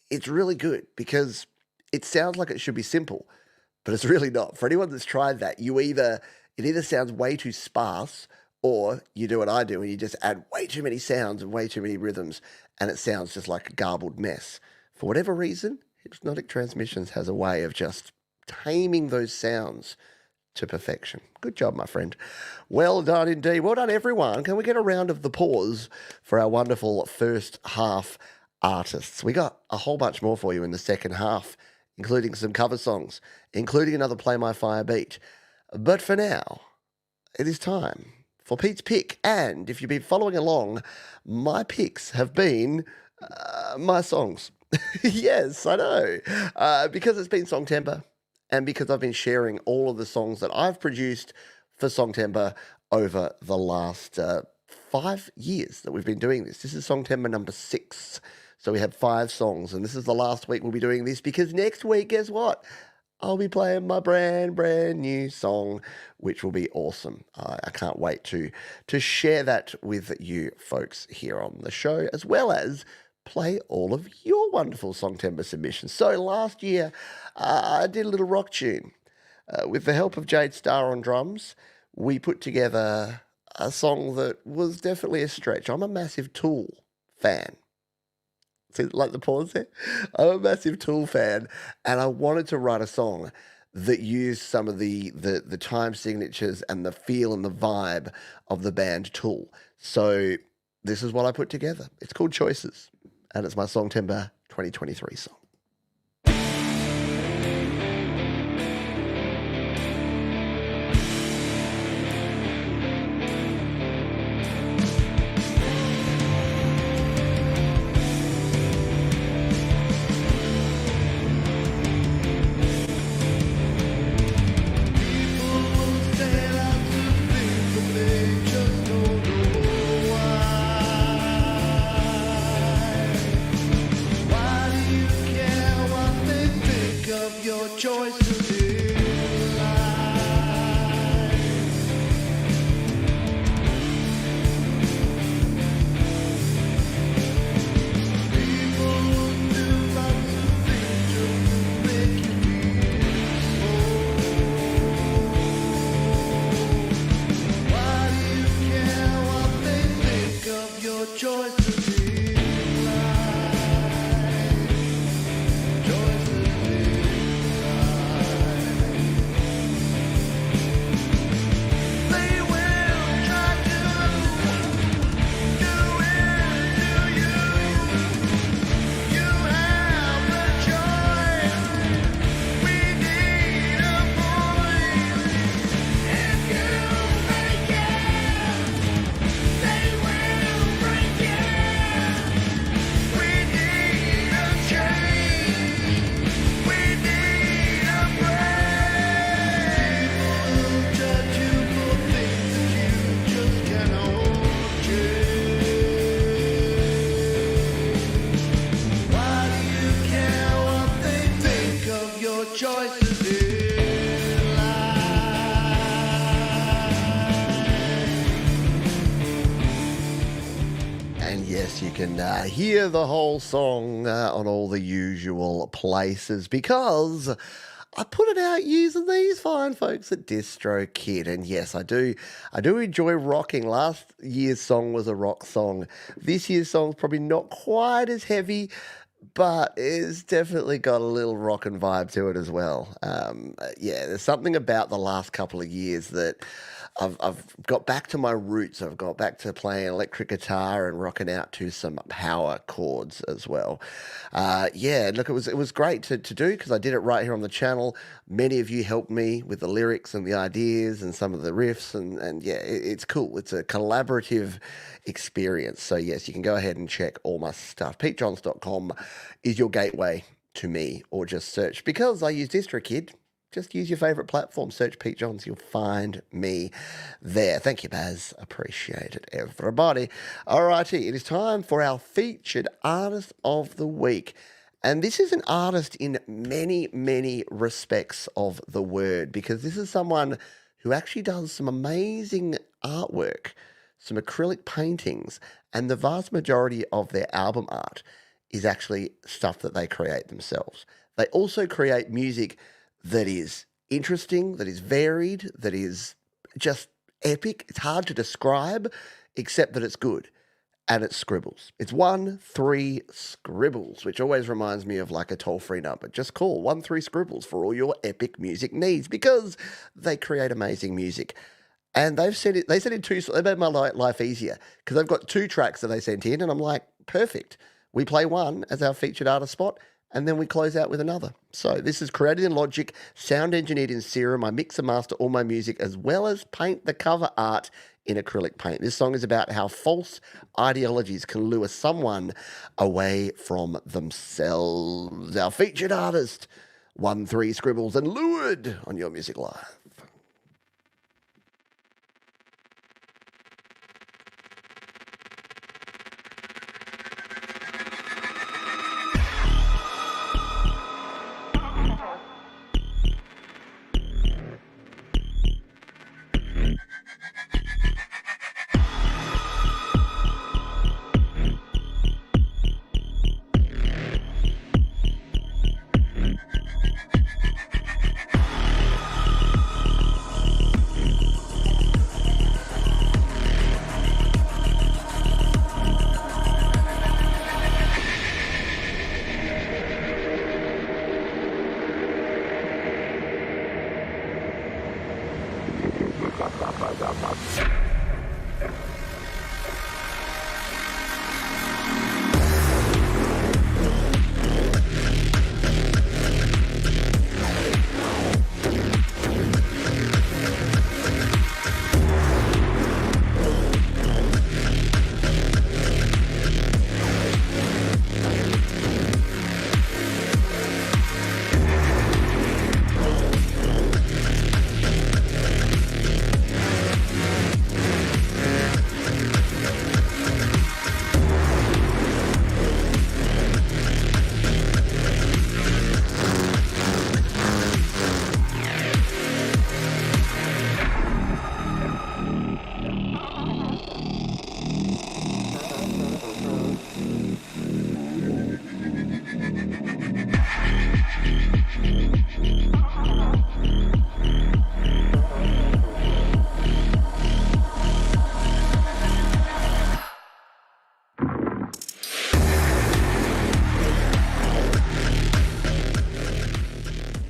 A: It's really good because it sounds like it should be simple, but it's really not. For anyone that's tried that, it either sounds way too sparse or you do what I do and you just add way too many sounds and way too many rhythms and it sounds just like a garbled mess. For whatever reason, Hypnotic Transmissions has a way of just taming those sounds to perfection. Good job, my friend. Well done indeed. Well done, everyone. Can we get a round of applause for our wonderful first half artists? We got a whole bunch more for you in the second half, including some cover songs, including another Play My Fire beat. But for now, it is time for Pete's Pick. And if you've been following along, my picks have been my songs. Yes, I know. Because it's been Songtember and because I've been sharing all of the songs that I've produced for Songtember over the last 5 years that we've been doing this. This is Songtember number 6. So we have 5 songs, and this is the last week we'll be doing this because next week, guess what? I'll be playing my brand new song, which will be awesome. I can't wait to share that with you folks here on the show, as well as play all of your wonderful Songtember submissions. So last year, I did a little rock tune. With the help of Jade Starr on drums, we put together a song that was definitely a stretch. I'm a massive Tool fan. See, like the pause there? I'm a massive Tool fan, and I wanted to write a song that used some of the time signatures and the feel and the vibe of the band Tool. So this is what I put together. It's called Choices, and it's my Songtember 2023 song. You can hear the whole song on all the usual places because I put it out using these fine folks at DistroKid. And yes, I do enjoy rocking. Last year's song was a rock song. This year's song's probably not quite as heavy, but it's definitely got a little rockin' vibe to it as well. Yeah, there's something about the last couple of years that I've got back to my roots. I've got back to playing electric guitar and rocking out to some power chords as well. Yeah, look, it was great to do because I did it right here on the channel. Many of you helped me with the lyrics and the ideas and some of the riffs, and yeah, it's cool. It's a collaborative experience. So yes, you can go ahead and check all my stuff. PeteJohns.com is your gateway to me, or just search, because I use DistroKid, just use your favourite platform. Search Pete Johns. You'll find me there. Thank you, Baz. Appreciate it, everybody. Alrighty, it is time for our featured artist of the week. And this is an artist in many, many respects of the word, because this is someone who actually does some amazing artwork, some acrylic paintings, and the vast majority of their album art is actually stuff that they create themselves. They also create music that is interesting, that is varied, that is just epic. It's hard to describe, except that it's good. And it's scribbles. It's 13 scribbles, which always reminds me of like a toll-free number. Just call 13 scribbles for all your epic music needs, because they create amazing music. And they sent in two. They made my life easier, because they've got 2 tracks that they sent in, and I'm like, perfect. We play one as our featured artist spot, and then we close out with another. So this is created in Logic, sound engineered in Serum. I mix and master all my music, as well as paint the cover art in acrylic paint. This song is about how false ideologies can lure someone away from themselves. Our featured artist, 13 Scribbles and Lured on Your Music Live.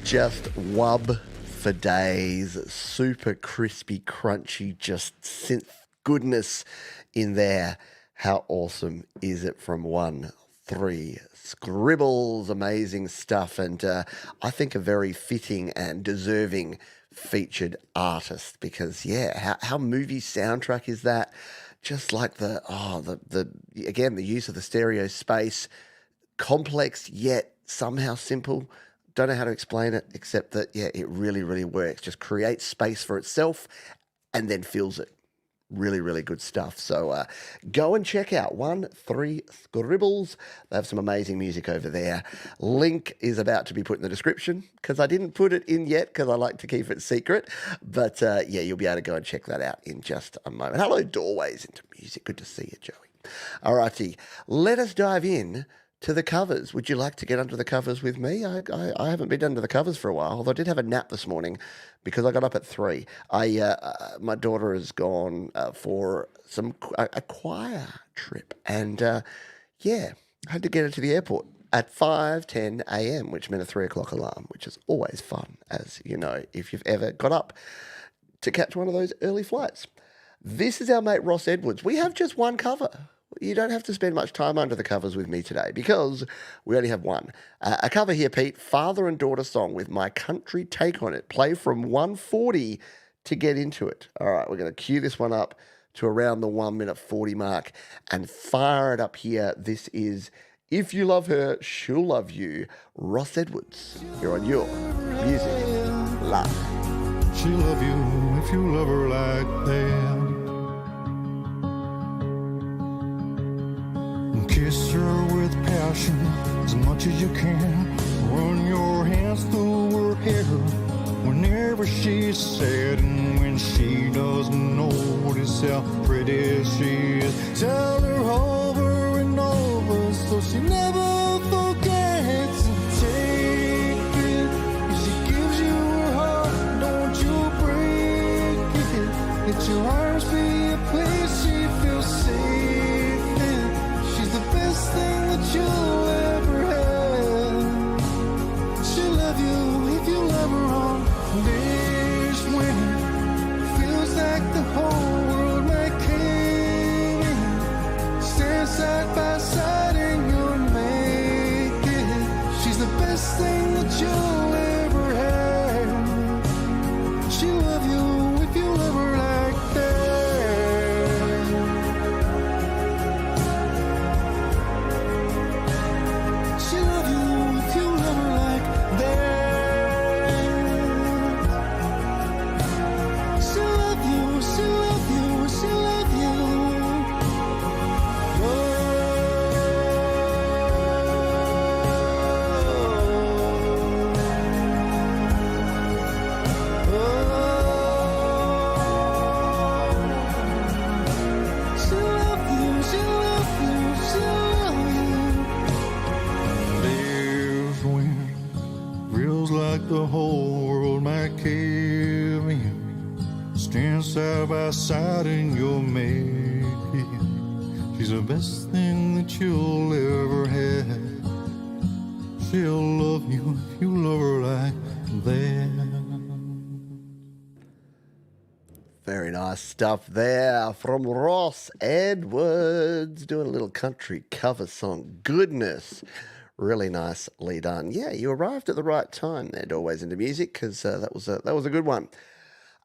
A: Just wub for days, super crispy, crunchy, just synth goodness in there. How awesome is it from 13 Scribbles? Amazing stuff, and I think a very fitting and deserving featured artist, because how movie soundtrack is that? Just like the use of the stereo space, complex yet somehow simple. Don't know how to explain it, except that, it really, really works. Just creates space for itself and then fills it. Really, really good stuff. So go and check out 13 Scribbles. They have some amazing music over there. Link is about to be put in the description, because I didn't put it in yet, because I like to keep it secret. But you'll be able to go and check that out in just a moment. Hello, Doorways into Music. Good to see you, Joey. All righty, let us dive in to the covers. Would you like to get under the covers with me? I haven't been under the covers for a while, although I did have a nap this morning because I got up at 3. My daughter has gone for a choir trip, and I had to get her to the airport at 5:10 a.m., which meant a 3 o'clock alarm, which is always fun, as you know, if you've ever got up to catch one of those early flights. This is our mate Ross Edwards. We have just one cover. You don't have to spend much time under the covers with me today, because we only have one. A cover here, Pete, father and daughter song with my country take on it. Play from 140 to get into it. All right, we're going to cue this one up to around the 1 minute 40 mark and fire it up here. This is If You Love Her, She'll Love You, Ross Edwards. You're on Your Music love.
F: She'll love you if you love her like that. Kiss her with passion as much as you can. Run your hands through her hair whenever she's sad and when she doesn't notice how pretty she is. Tell her over and over so she never forgets to take it. If she gives you her heart, don't you break it. Let your arms be a place she feels safe in. She's the best thing that you'll ever have. She'll love you if you love her on days when it feels like the whole world might cave in. Stand side by side and you'll make it. She's the best thing that you'll ever have. She'll love you if you love her like that. She'll love you if you love her like that. She'll love you, she'll love you, she'll love you. She'll love you, she'll love you, she'll love you. There's when feels like the whole world might cave in. Stand side by side and you'll make it. She's the best thing that you'll ever have. She'll love you if you love her like that.
A: Very nice stuff there from Ross Edwards doing a little country cover song. Goodness, really nicely done. Yeah, you arrived at the right time there, Always Into Music, because that was a good one.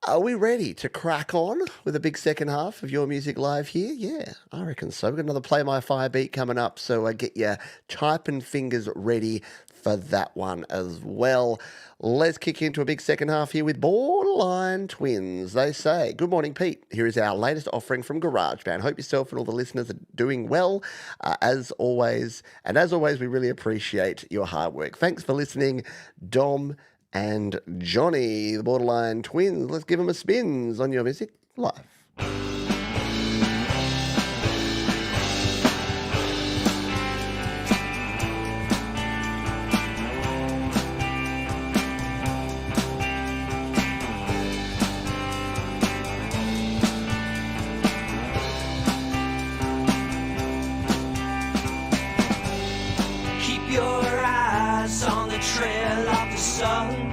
A: Are we ready to crack on with a big second half of Your Music Live here? Yeah, I reckon so. We've got another Play My Fire beat coming up, so get your typing fingers ready for that one as well. Let's kick into a big second half here with Borderline Twins. They say, good morning, Pete. Here is our latest offering from GarageBand. Hope yourself and all the listeners are doing well, as always. And as always, we really appreciate your hard work. Thanks for listening, Dom and Johnny, the Borderline Twins. Let's give them a spins on Your Music Live.
C: Keep your eyes on the trail of the sun.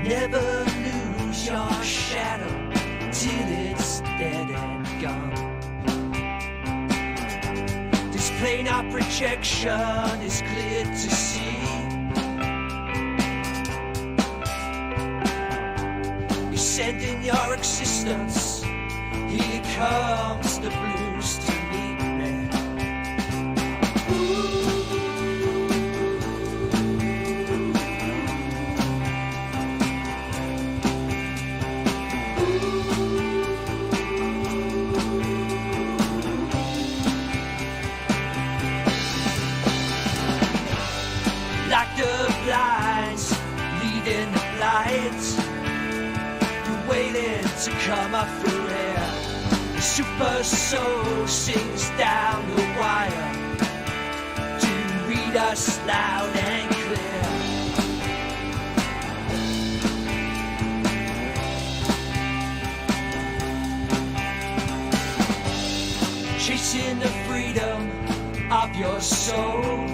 C: Never lose your shadow till it's dead and gone. This planar projection is clear to see. You're sending your existence. Here comes the blues to meet me. Like the blinds leading the lights, you're waiting to come up for air. The super soul sings down the wire to read us loud and clear. Chasing the freedom of your soul.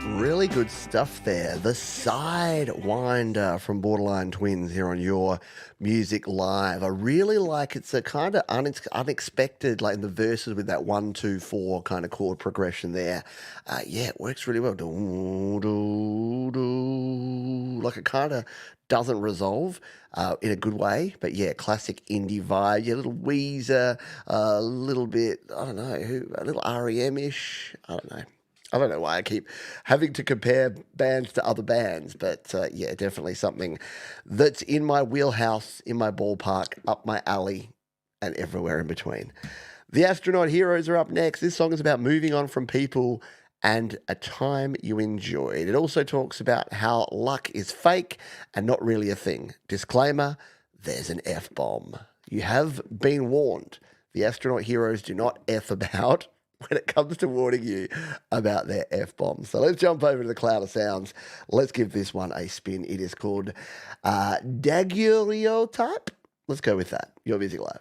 A: Really good stuff there. The Sidewinder from Borderline Twins here on Your Music Live. I really like it's a kind of unexpected, like in the verses with that 1, 2, 4 kind of chord progression there. Yeah, it works really well. Do, do, do. Like it kind of doesn't resolve in a good way, but yeah, classic indie vibe. Yeah, a little Weezer, a little bit, I don't know, a little REM-ish. I don't know. I don't know why I keep having to compare bands to other bands, but yeah, definitely something that's in my wheelhouse, in my ballpark, up my alley, and everywhere in between. The Astronaut Heroes are up next. This song is about moving on from people and a time you enjoyed. It also talks about how luck is fake and not really a thing. Disclaimer, there's an F-bomb. You have been warned. The Astronaut Heroes do not F about when it comes to warning you about their F-bombs. So let's jump over to the cloud of sounds. Let's give this one a spin. It is called Daguerreotype. Let's go with that. Your Music Live.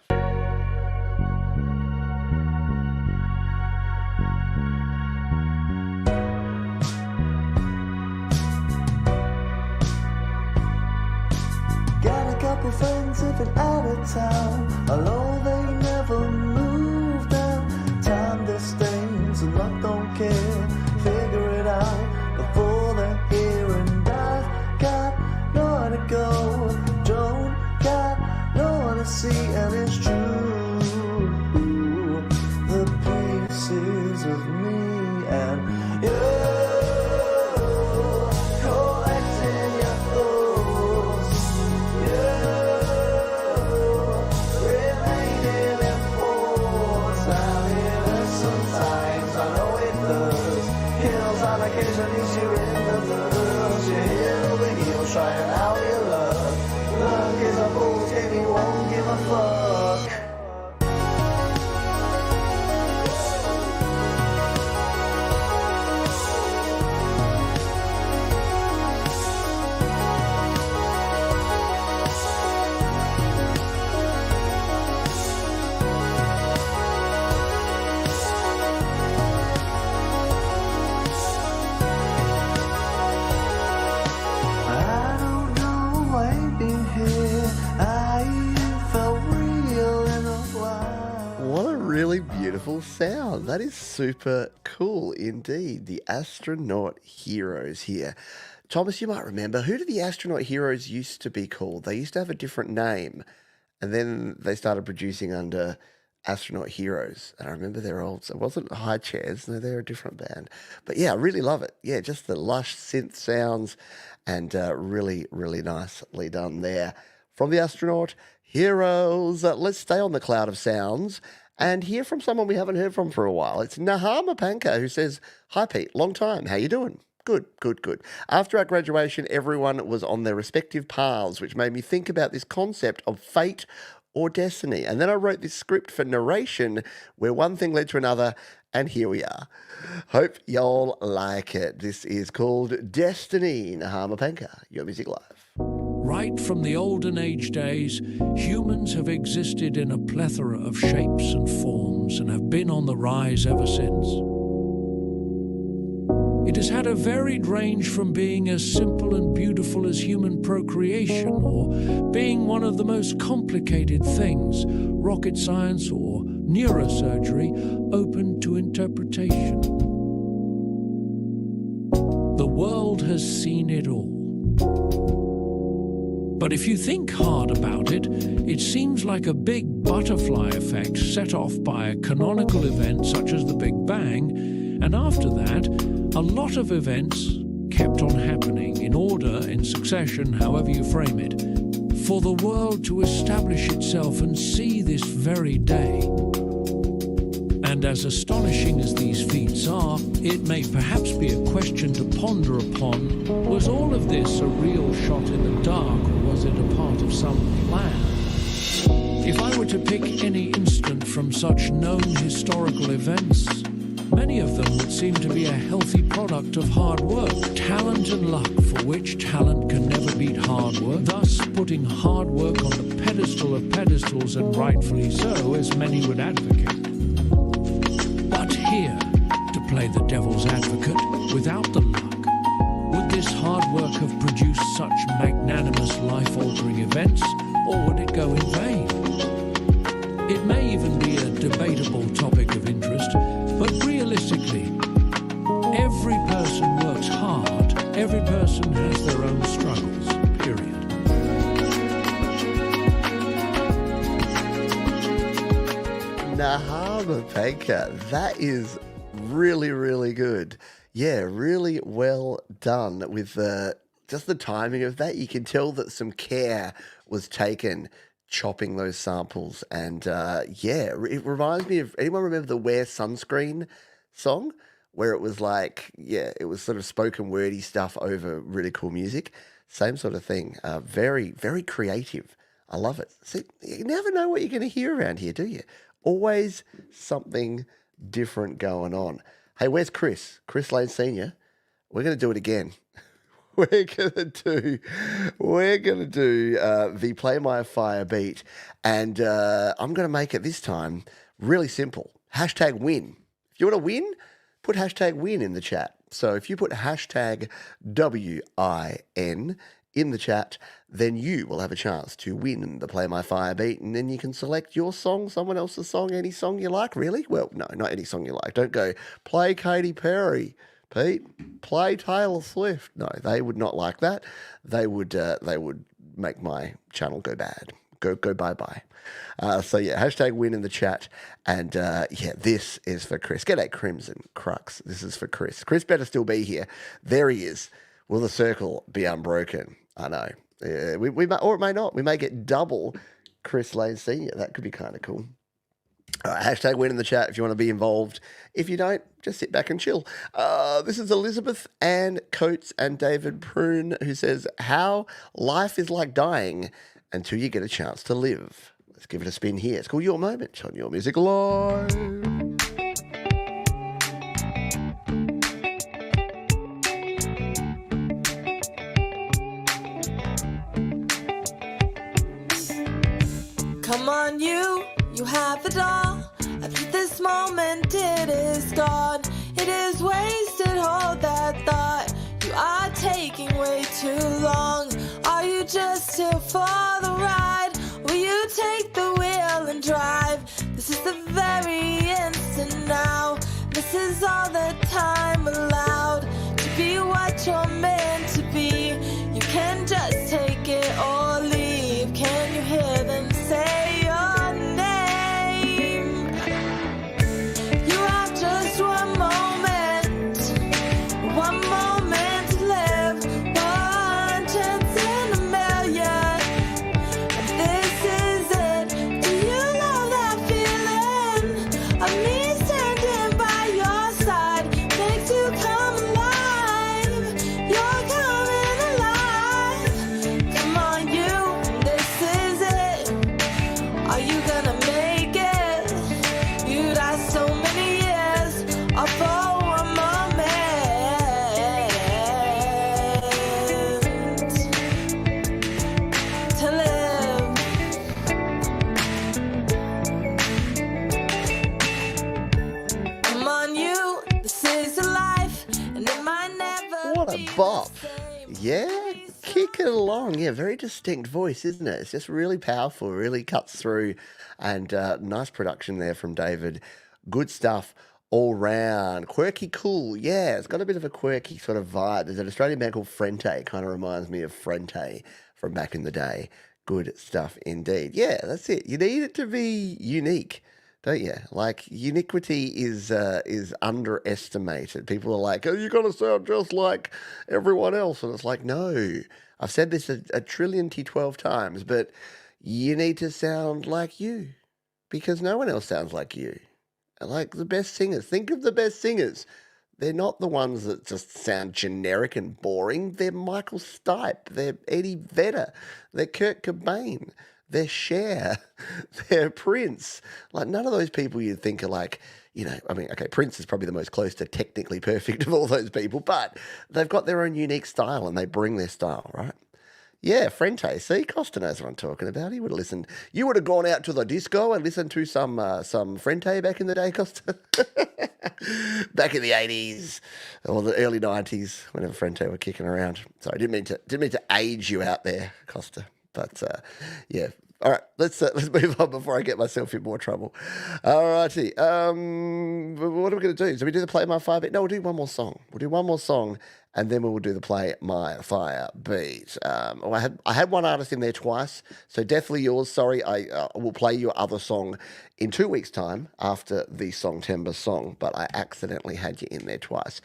C: Got a couple friends living out of town, although they never moved down. Time disdains and luck don't care. Figure it out before they're here, and I've got nowhere to go. Don't got nowhere to see, and it's true. The pieces of me and you. Trying out your luck. Luck is a fool's game, he won't give a fuck.
A: Beautiful sound. That is super cool indeed. The Astronaut Heroes here. Thomas, you might remember, who did the Astronaut Heroes used to be called? They used to have a different name, and then they started producing under Astronaut Heroes. And I remember their old, so it wasn't High Chairs, no, they're a different band. But yeah, I really love it. Yeah, just the lush synth sounds and really, really nicely done there. From the Astronaut Heroes, let's stay on the cloud of sounds and hear from someone we haven't heard from for a while. It's Nahama Panka, who says, "Hi Pete, long time. How you doing?" Good, good, good. After our graduation, everyone was on their respective paths, which made me think about this concept of fate or destiny. And then I wrote this script for narration where one thing led to another, and here we are. Hope y'all like it. This is called Destiny. Nahama Panka, Your Music Live.
G: Right from the olden age days, humans have existed in a plethora of shapes and forms and have been on the rise ever since. It has had a varied range from being as simple and beautiful as human procreation or being one of the most complicated things, rocket science or neurosurgery, open to interpretation. The world has seen it all. But if you think hard about it, it seems like a big butterfly effect set off by a canonical event such as the Big Bang, and after that, a lot of events kept on happening in order, in succession, however you frame it, for the world to establish itself and see this very day. And as astonishing as these feats are, it may perhaps be a question to ponder upon. Was all of this a real shot in the dark, or was it a part of some plan? If I were to pick any instant from such known historical events, many of them would seem to be a healthy product of hard work, talent and luck, for which talent can never beat hard work, thus putting hard work on the pedestal of pedestals, and rightfully so, as many would advocate. But here, to play the devil's advocate, without the luck, would this hard work have produced such magnanimous life-altering events, or would it go in vain? It may even be a debatable topic of interest, but realistically, every person works hard, every person has their own struggles, period.
A: Nahama Panka, that is really, really good. Yeah, really well done with just the timing of that. You can tell that some care was taken chopping those samples. And yeah, it reminds me of anyone remember the Wear Sunscreen song? Where it was like, yeah, it was sort of spoken wordy stuff over really cool music. Same sort of thing. Very, very creative. I love it. See, you never know what you're going to hear around here, do you? Always something different going on. Hey, where's Chris? Chris Lane Senior. We're going to do it again. We're gonna do the Play My Fire beat, and I'm gonna make it this time really simple. Hashtag win. If you want to win, put hashtag win in the chat. So if you put hashtag WIN in the chat, then you will have a chance to win the Play My Fire beat, and then you can select your song, someone else's song, any song you like, really? Well, no, not any song you like. Don't go, play Katy Perry, Pete, play Taylor Swift. No, they would not like that. They would make my channel go bad. Go bye-bye. So yeah, hashtag win in the chat. And yeah, this is for Chris. G'day, Crimson Crux. This is for Chris. Chris better still be here. There he is. Will the circle be unbroken? I know. We may, or it may not. We may get double Chris Lane Senior. That could be kind of cool. All right, hashtag win in the chat if you want to be involved. If you don't, just sit back and chill. This is Elizabeth Ann Coates and David Prune, who says, how life is like dying until you get a chance to live. Let's give it a spin here. It's called Your Moment on Your Music Live.
H: Come on, you have it all. After this moment, it is gone. It is wasted, hold that thought. You are taking way too long. Are you just here for the ride? Will you take the wheel and drive? This is the very instant now. This is all the time allowed to be what you're meant to be. You can just take it or leave. Can you hear them say your name? You have just one moment to live, one chance in a million. And this is it. Do you love that feeling of me standing by your side? Makes you come alive. You're coming alive. Come on, you. This is it. Are you gonna make it? You'd ask so many years or for one moment to live. Come on, you. This is a life, and it might never
A: What
H: be
A: a
H: the
A: bop.
H: same.
A: Yeah, kick it along. Yeah, very distinct voice, isn't it? It's just really powerful, really cuts through. And nice production there from David. Good stuff all round. Quirky, cool. Yeah, it's got a bit of a quirky sort of vibe. There's an Australian band called Frente. Kind of reminds me of Frente from back in the day. Good stuff indeed. Yeah, that's it. You need it to be unique, don't you? Like uniquity is underestimated. People are like, "Oh, you got to sound just like everyone else," and it's like, no. I've said this a trillion T12 times, but you need to sound like you because no one else sounds like you. Like the best singers. Think of the best singers. They're not the ones that just sound generic and boring. They're Michael Stipe. They're Eddie Vedder. They're Kurt Cobain. They're Cher. They're Prince. Like none of those people you'd think are like, you know, I mean, okay, Prince is probably the most close to technically perfect of all those people, but they've got their own unique style and they bring their style, right? Yeah, Frente. See, Costa knows what I'm talking about. He would have listened. You would have gone out to the disco and listened to some Frente back in the day, Costa. Back in the 80s or the early 90s, whenever Frente were kicking around. Sorry, didn't mean to age you out there, Costa. But yeah. All right, let's move on before I get myself in more trouble. All righty. What are we going to do? Do we do the Play My Fire bit? No, we'll do one more song. We'll do one more song, and then we will do the Play My Fire beat. I had one artist in there twice, so definitely yours. Sorry, I will play your other song in 2 weeks' time after the Songtember song, but I accidentally had you in there twice.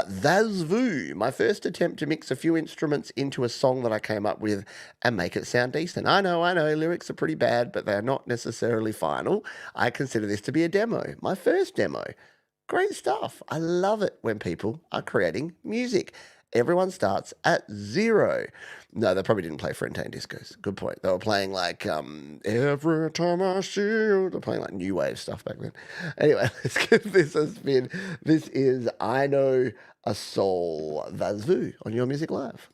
A: That's Vu, my first attempt to mix a few instruments into a song that I came up with and make it sound decent. I know, lyrics are pretty bad, but they're not necessarily final. I consider this to be a demo, my first demo. Great stuff. I love it when people are creating music. Everyone starts at zero. No, they probably didn't play Frente and Discos. Good point. They were playing like Every Time I See You. They're playing like new wave stuff back then. Anyway, let's give this a spin. This is I Know a Soul. That's Vu on Your Music Live.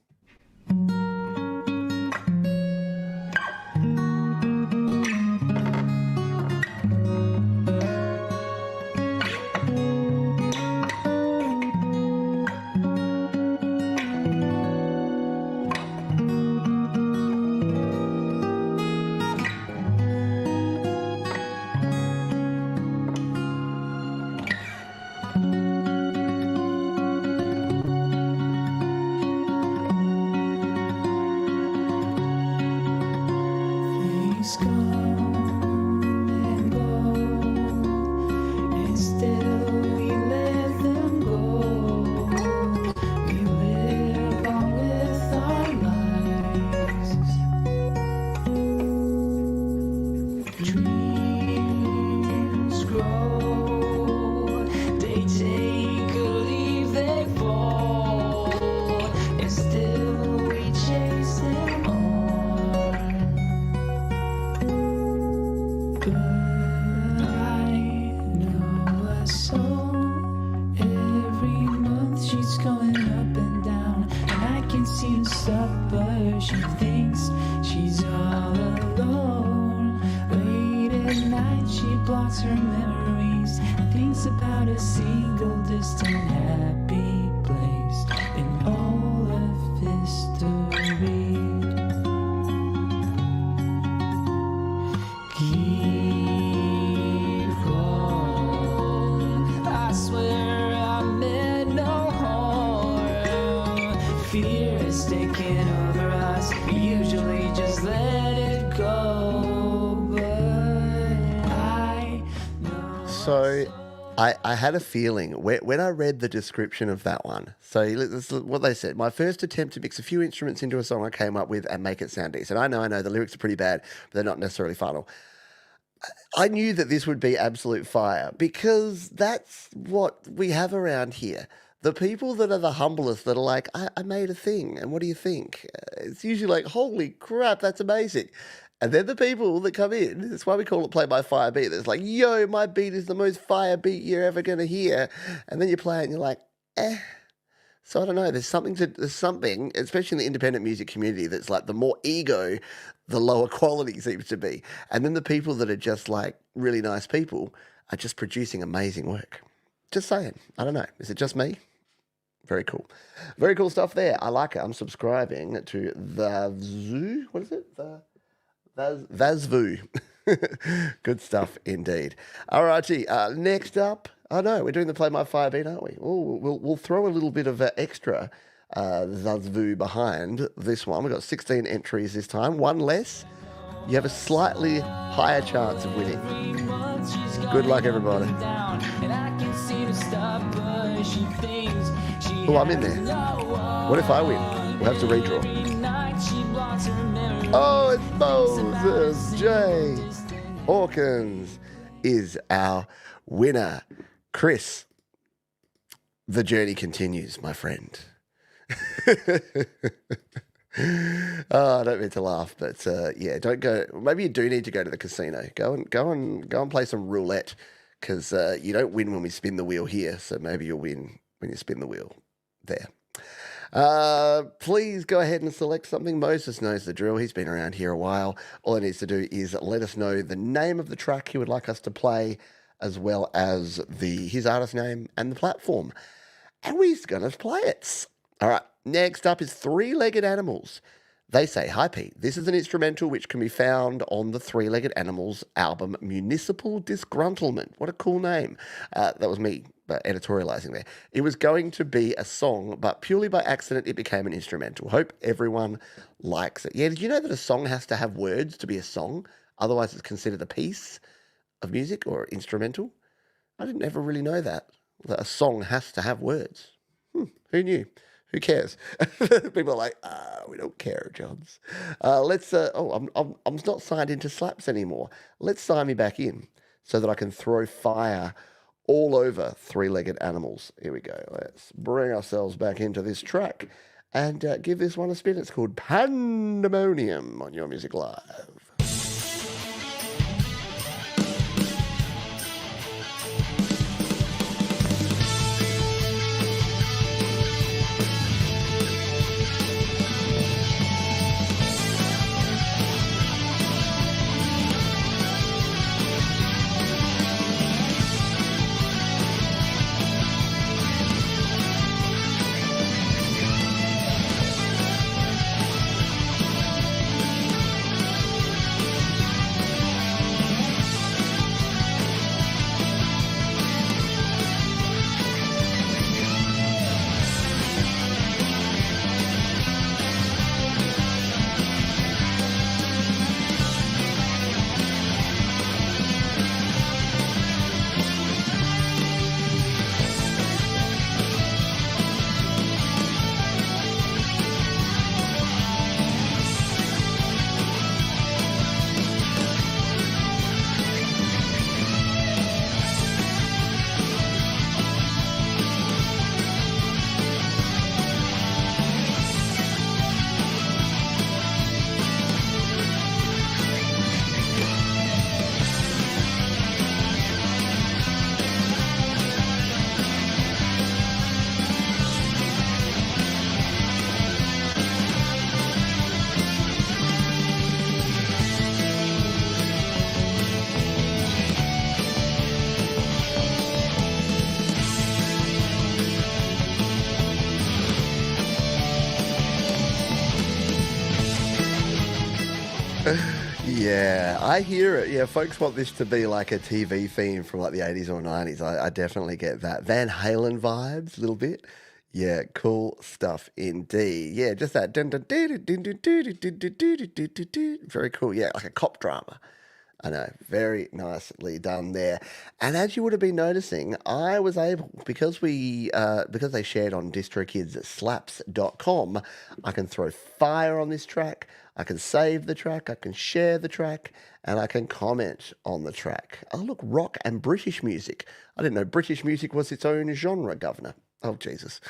A: So I had a feeling when I read the description of that one. So this is what they said. My first attempt to mix a few instruments into a song I came up with and make it sound decent. I know, the lyrics are pretty bad, but they're not necessarily final. I knew that this would be absolute fire because that's what we have around here. The people that are the humblest that are like, I made a thing, and what do you think? It's usually like, holy crap, that's amazing. And then the people that come in, that's why we call it Play My Fire beat. It's like, yo, my beat is the most fire beat you're ever going to hear. And then you play it and you're like, eh. So I don't know, there's something, especially in the independent music community, that's like the more ego, the lower quality seems to be. And then the people that are just like really nice people are just producing amazing work. Just saying. I don't know. Is it just me? Very cool. Very cool stuff there. I like it. I'm subscribing to the Zoo. What is it? Vazvu. Good stuff indeed. All righty. Next up, we're doing the Play My Fire beat, aren't we? We'll throw a little bit of extra Zazvu behind this one. We've got 16 entries this time. One less. You have a slightly higher chance of winning. Good luck, everybody. Oh, I'm in there. What if I win? We'll have to redraw. Oh, it's Moses J. Hawkins is our winner. Chris, the journey continues, my friend. Oh, I don't mean to laugh, but yeah, don't go. Maybe you do need to go to the casino. Go and play some roulette, because you don't win when we spin the wheel here. So maybe you'll win when you spin the wheel there. Please go ahead and select something. Moses knows the drill. He's been around here a while. All he needs to do is let us know the name of the track he would like us to play, as well as his artist name and the platform. And we're going to play it. All right. Next up is Three-Legged Animals. They say, hi Pete, this is an instrumental which can be found on the Three-Legged Animals album Municipal Disgruntlement. What a cool name. That was me editorializing there. It was going to be a song, but purely by accident, it became an instrumental. Hope everyone likes it. Yeah, did you know that a song has to have words to be a song? Otherwise, it's considered a piece of music or instrumental. I didn't ever really know that a song has to have words. Who knew? Who cares? People are like, we don't care, Johns. I'm not signed into Slaps anymore. Let's sign me back in so that I can throw fire all over three-legged animals. Here we go. Let's bring ourselves back into this track and give this one a spin. It's called Pandemonium on Your Music Live. Yeah, I hear it. Yeah, folks want this to be like a TV theme from like the 80s or 90s. I definitely get that. Van Halen vibes a little bit. Yeah, cool stuff indeed. Yeah, just that. Very cool. Yeah, like a cop drama. I know, very nicely done there. And as you would have been noticing, I was able, because they shared on DistroKid's slaps.com, I can throw fire on this track, I can save the track, I can share the track, and I can comment on the track. Oh, look, rock and British music. I didn't know British music was its own genre, Governor. Oh, Jesus.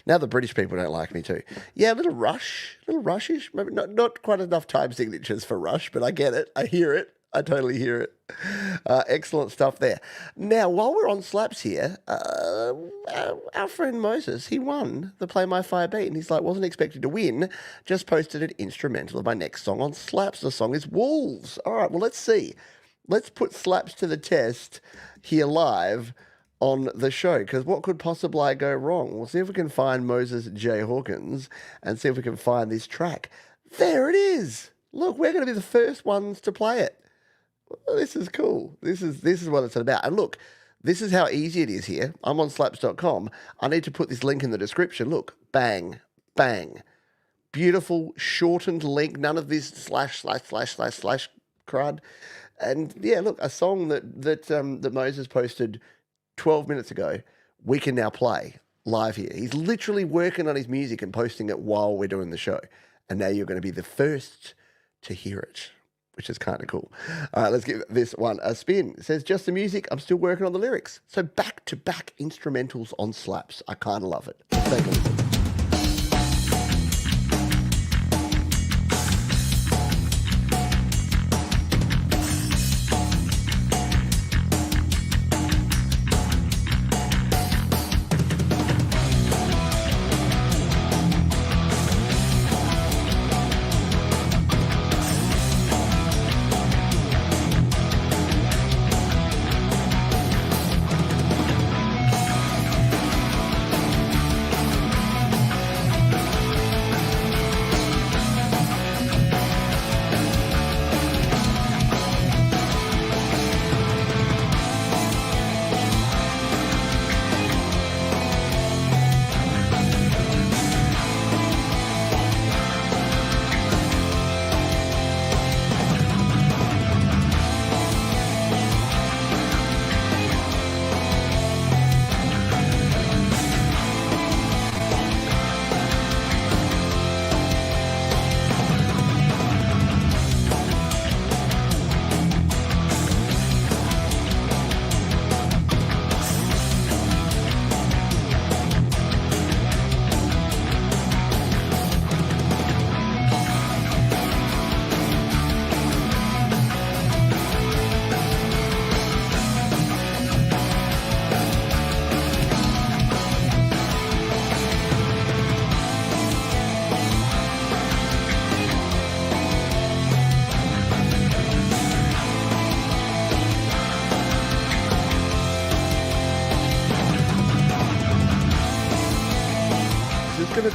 A: Now the British people don't like me too. Yeah, a little Rushish. Maybe not quite enough time signatures for Rush, but I get it. I hear it. I totally hear it. Excellent stuff there. Now, while we're on Slaps here, our friend Moses, he won the Play My Fire beat, and he's like, wasn't expected to win, just posted an instrumental of my next song on Slaps. The song is Wolves. All right, well, let's see. Let's put Slaps to the test here live on the show, because what could possibly go wrong? We'll see if we can find Moses J. Hawkins and see if we can find this track. There it is. Look, we're going to be the first ones to play it. This is cool. This is what it's about. And look, this is how easy it is here. I'm on slaps.com. I need to put this link in the description. Look, bang, bang. Beautiful, shortened link. None of this slash crud. And yeah, look, a song that Moses posted 12 minutes ago, we can now play live here. He's literally working on his music and posting it while we're doing the show. And now you're going to be the first to hear it, which is kind of cool. All right, let's give this one a spin. It says, just the music, I'm still working on the lyrics. So back-to-back instrumentals on Slaps. I kind of love it. Take a listen.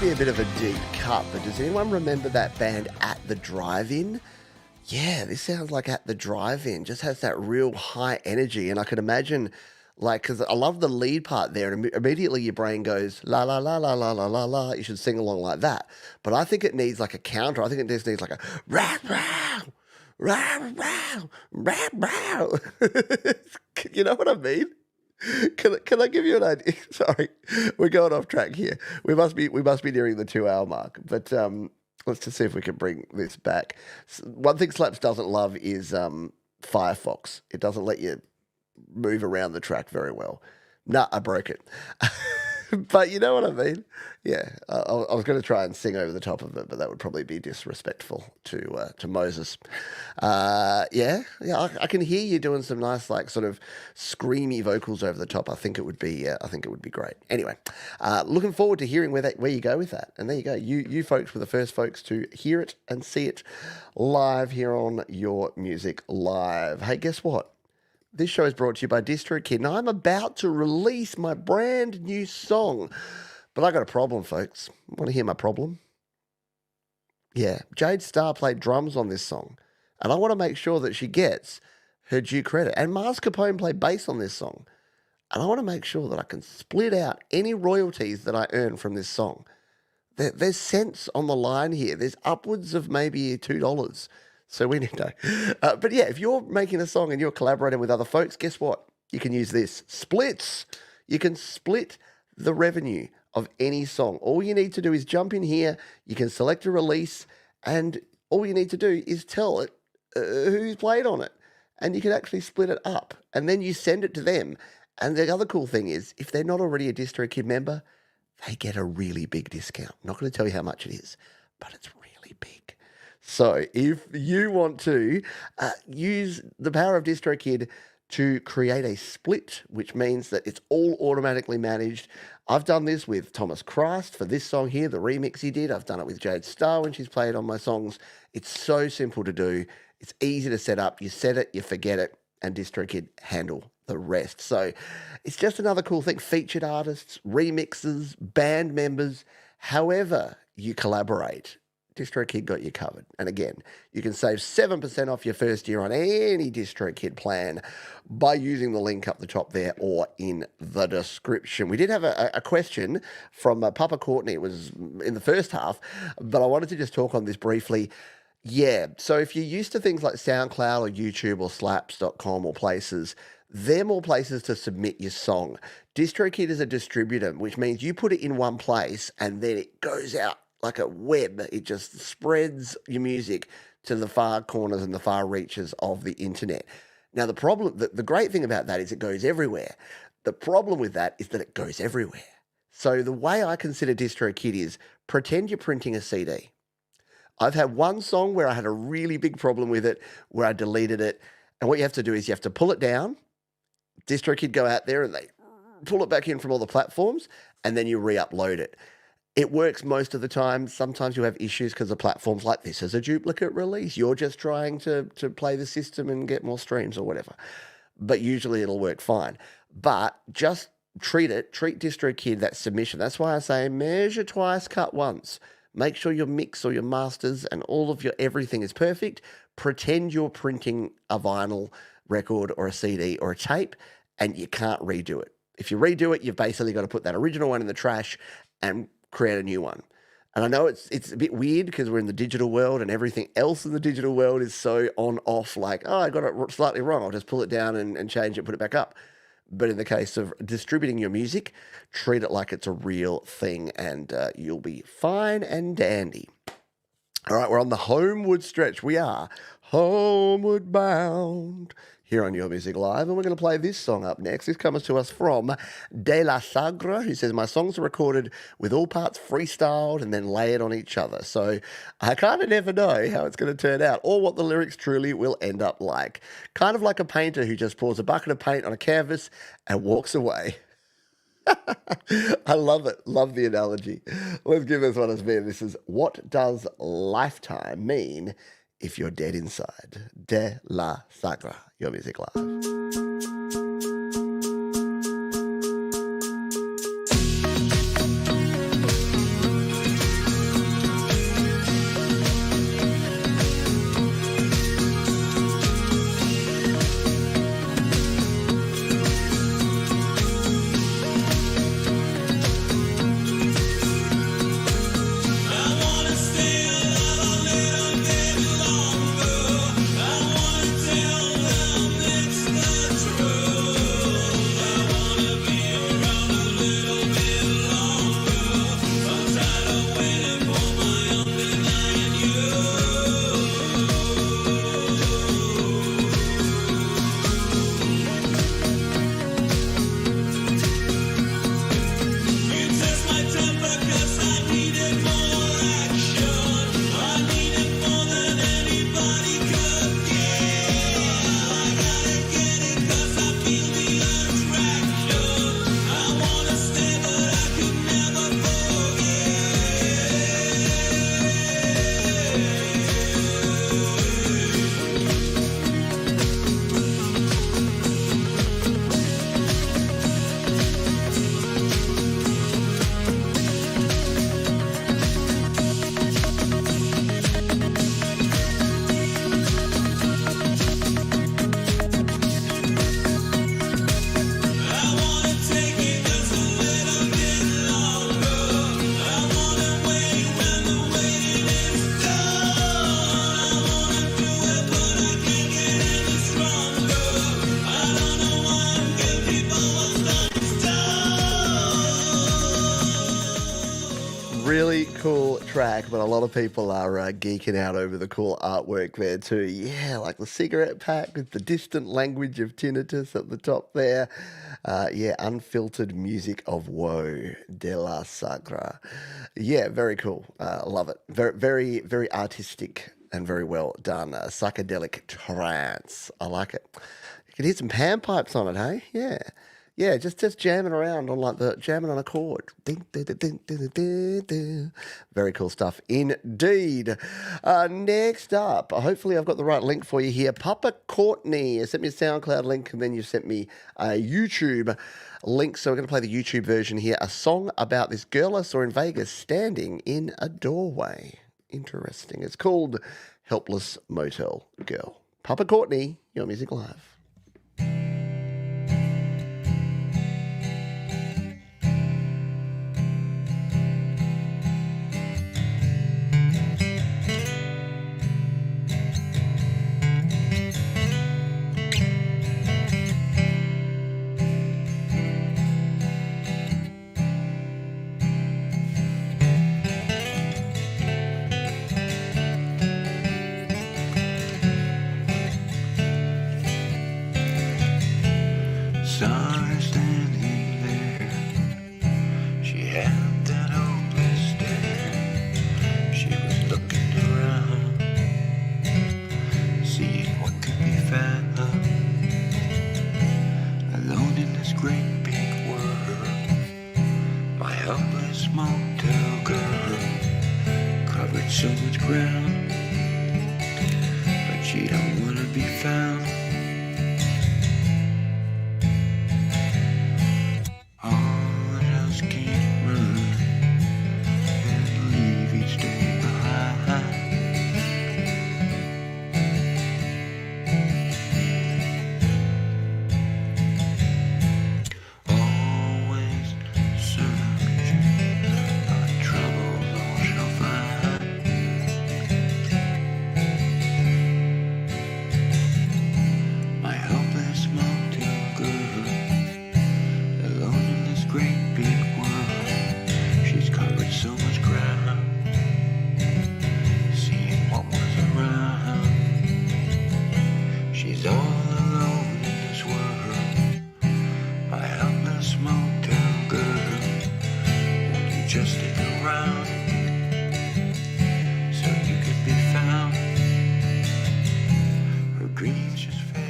A: be a bit of a deep cut, but does anyone remember that band At the Drive-In? Yeah, this sounds like At the Drive-In. Just has that real high energy, and I could imagine, like, because I love the lead part there, and immediately your brain goes la la la la la la la la. You should sing along like that, but I think it needs like a counter. I think it just needs like a rah rah rah rah rah rah. You know what I mean? Can I give you an idea? Sorry, we're going off track here. We must be nearing the 2 hour mark. But let's just see if we can bring this back. One thing Slaps doesn't love is Firefox. It doesn't let you move around the track very well. Nah, I broke it. But you know what I mean? Yeah, I was going to try and sing over the top of it, but that would probably be disrespectful to Moses. Yeah, I can hear you doing some nice, like, sort of screamy vocals over the top. I think it would be great. Anyway, looking forward to hearing where you go with that. And there you go. You folks were the first folks to hear it and see it live here on Your Music Live. Hey, guess what? This show is brought to you by DistroKid, and I'm about to release my brand new song. But I got a problem, folks. Want to hear my problem? Yeah, Jade Starr played drums on this song, and I want to make sure that she gets her due credit. And Mars Capone played bass on this song, and I want to make sure that I can split out any royalties that I earn from this song. There's cents on the line here. There's upwards of maybe $2. So we need to know. But yeah, if you're making a song and you're collaborating with other folks, guess what? You can use this. Splits. You can split the revenue of any song. All you need to do is jump in here. You can select a release, and all you need to do is tell it who's played on it. And you can actually split it up. And then you send it to them. And the other cool thing is, if they're not already a DistroKid member, they get a really big discount. I'm not going to tell you how much it is, but it's really big. So if you want to use the power of DistroKid to create a split, which means that it's all automatically managed. I've done this with Thomas Christ for this song here, the remix he did. I've done it with Jade Starr when she's played on my songs. It's so simple to do. It's easy to set up. You set it, you forget it, and DistroKid handle the rest. So it's just another cool thing. Featured artists, remixes, band members, however you collaborate, DistroKid got you covered. And again, you can save 7% off your first year on any DistroKid plan by using the link up the top there or in the description. We did have a question from Papa Courtney. It was in the first half, but I wanted to just talk on this briefly. Yeah, so if you're used to things like SoundCloud or YouTube or slaps.com or places, they're more places to submit your song. DistroKid is a distributor, which means you put it in one place and then it goes out like a web. It just spreads your music to the far corners and the far reaches of the internet. Now, the great thing about that is it goes everywhere. The problem with that is that it goes everywhere. So the way I consider DistroKid is pretend you're printing a CD. I've had one song where I had a really big problem with it, where I deleted it. And what you have to do is you have to pull it down. DistroKid go out there and they pull it back in from all the platforms, and then you re-upload it. It works most of the time. Sometimes you have issues because the platform's like, this is a duplicate release. You're just trying to play the system and get more streams or whatever. But usually it'll work fine. But just treat DistroKid, that submission. That's why I say measure twice, cut once. Make sure your mix or your masters and all of your everything is perfect. Pretend you're printing a vinyl record or a CD or a tape, and you can't redo it. If you redo it, you've basically got to put that original one in the trash and create a new one. And I know it's a bit weird because we're in the digital world and everything else in the digital world is so on-off, like, oh, I got it slightly wrong. I'll just pull it down and change it, put it back up. But in the case of distributing your music, treat it like it's a real thing and you'll be fine and dandy. All right, we're on the homeward stretch. We are homeward bound here on Your Music Live, and we're going to play this song up next. This comes to us from De La Sagra, who says, my songs are recorded with all parts freestyled and then layered on each other. So I kind of never know how it's going to turn out or what the lyrics truly will end up like. Kind of like a painter who just pours a bucket of paint on a canvas and walks away. I love it. Love the analogy. Let's give this one a spin. This is What Does Lifetime Mean If You're Dead Inside? De La Sagra, Your Music Live. cool track, but a lot of people are geeking out over the cool artwork there too. Yeah, like the cigarette pack with the distant language of tinnitus at the top there. Yeah, unfiltered music of woe, de la Sagra. Yeah, very cool. Love it. Very, very, very artistic and very well done. Psychedelic trance. I like it. You can hear some panpipes on it, hey? Yeah. Yeah, just jamming around on jamming on a chord. Ding, ding, ding, ding, ding, ding, ding. Very cool stuff indeed. Next up, hopefully I've got the right link for you here. Papa Courtney sent me a SoundCloud link and then you sent me a YouTube link. So we're going to play the YouTube version here. A song about this girl I saw in Vegas standing in a doorway. Interesting. It's called Helpless Motel Girl. Papa Courtney, Your Music Live.
C: Saw her standing there. She had that hopeless stare. She was looking around, seeing what could be found. Alone in this great big world, my helpless motel girl covered so much ground, but she don't wanna be found.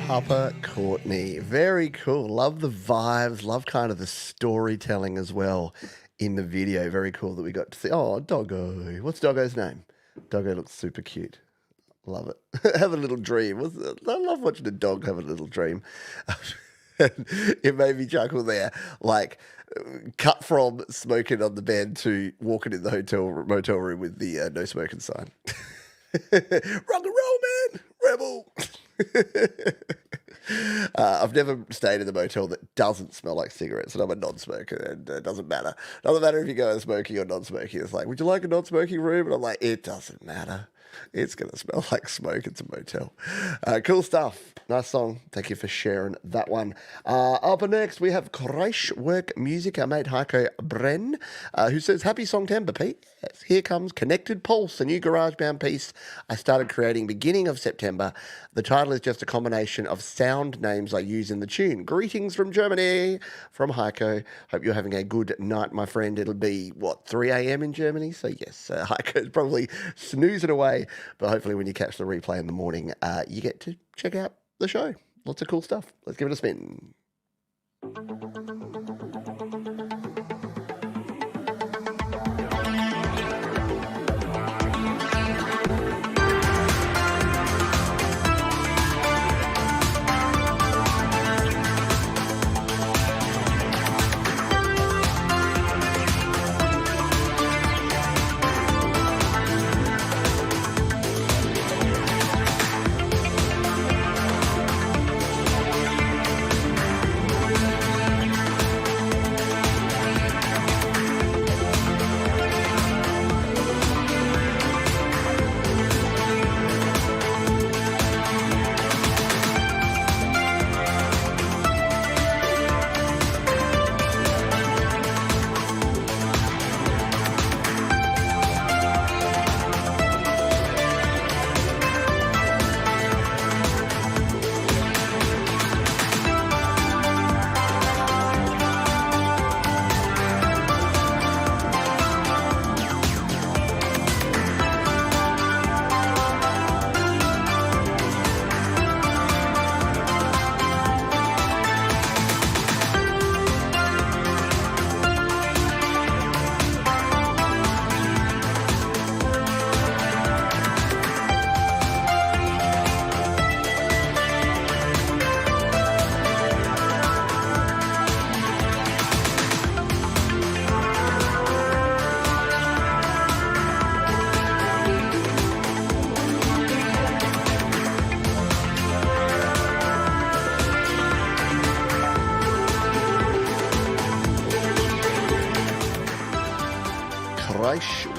A: Papa Courtney. Very cool. Love the vibes. Love kind of the storytelling as well in the video. Very cool that we got to see. Oh, Doggo. What's Doggo's name? Doggo looks super cute. Love it. Have a little dream. I love watching a dog have a little dream. It made me chuckle there. Like, cut from smoking on the bed to walking in the motel room with the no smoking sign. Rock and roll, man. Rebel. I've never stayed in a motel that doesn't smell like cigarettes, and I'm a non-smoker, and it doesn't matter. Doesn't matter if you go smoking or non-smoking. It's like, would you like a non-smoking room? And I'm like, it doesn't matter. It's going to smell like smoke. It's a motel. Cool stuff. Nice song. Thank you for sharing that one. Up next, we have Work Music, our mate Heiko Bren, who says, happy Songtember, Pete. Yes, here comes Connected Pulse, a new GarageBand piece I started creating beginning of September. The title is just a combination of sound names I use in the tune. Greetings from Germany, from Heiko. Hope you're having a good night, my friend. It'll be, 3 a.m. in Germany? So yes, Heiko's probably snoozing away. But hopefully when you catch the replay in the morning, you get to check out the show. Lots of cool stuff. Let's give it a spin.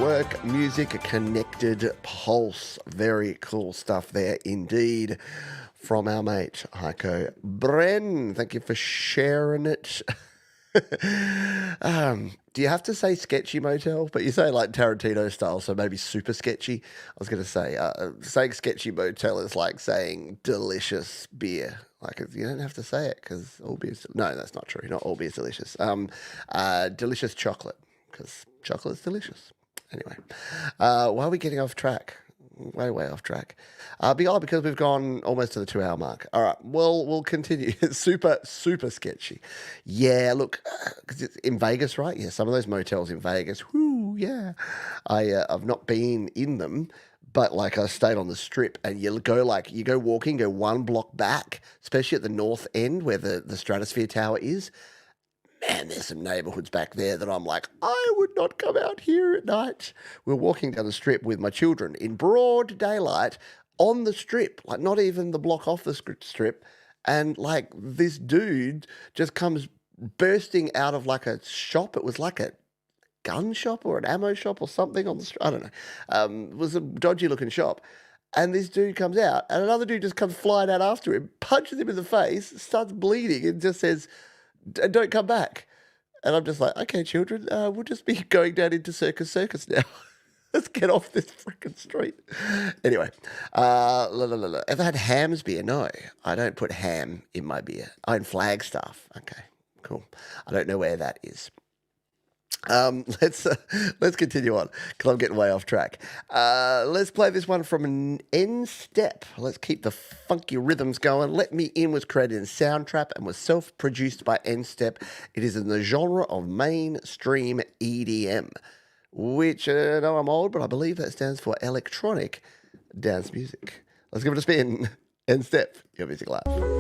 A: Work music, a connected pulse. Very cool stuff there indeed from our mate Heiko Bren. Thank you for sharing it. Do you have to say sketchy motel? But you say like Tarantino style, so maybe super sketchy. I was going to say, saying sketchy motel is like saying delicious beer. Like you don't have to say it because all beer's... No, that's not true. Not all beer's delicious. Delicious chocolate, because chocolate's delicious. Anyway, why are we getting off track? Way off track. Because we've gone almost to the 2 hour mark. All right, well, we'll continue. super sketchy. Yeah, look, because it's in Vegas, right? Yeah, some of those motels in Vegas. Whoo, yeah. I've not been in them, but like I stayed on the Strip, and you go walking, go 1 block back, especially at the north end where the Stratosphere Tower is. Man, there's some neighborhoods back there that I'm like, I would not come out here at night. We're walking down the Strip with my children in broad daylight on the Strip, like not even the block off the Strip. And like this dude just comes bursting out of like a shop. It was like a gun shop or an ammo shop or something on the Strip. I don't know. It was a dodgy looking shop. And this dude comes out and another dude just comes flying out after him, punches him in the face, starts bleeding and just says, don't come back. And I'm just like, okay, children, we'll just be going down into Circus now. Let's get off this freaking street. Anyway, Ever had Ham's beer? No, I don't put ham in my beer. Oh, in Flagstaff. Okay, cool. I don't know where that is. Let's continue on because I'm getting way off track. Let's play this one from an N-Step. Let's keep the funky rhythms going. Let Me In was created in Soundtrap and was self-produced by N-Step. It is in the genre of mainstream EDM, which I know I'm old, but I believe that stands for electronic dance music. Let's give it a spin. N-Step, your music live.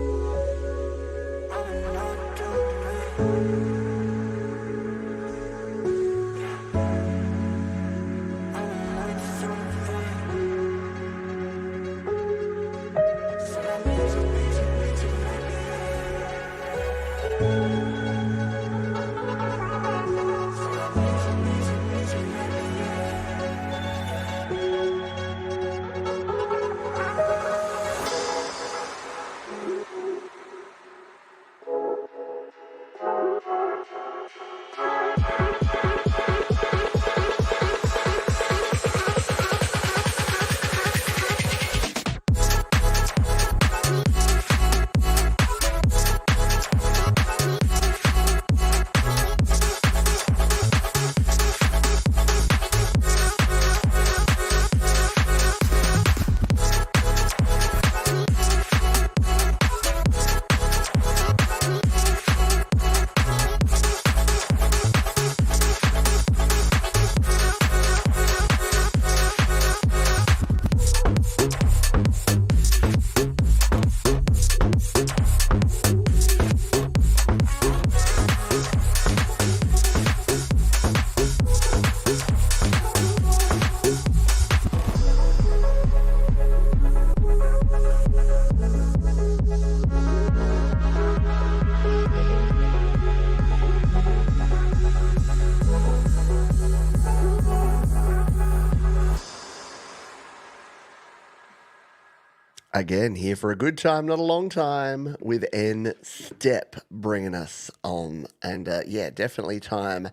A: Again, here for a good time, not a long time, with N-Step bringing us on. And yeah, definitely time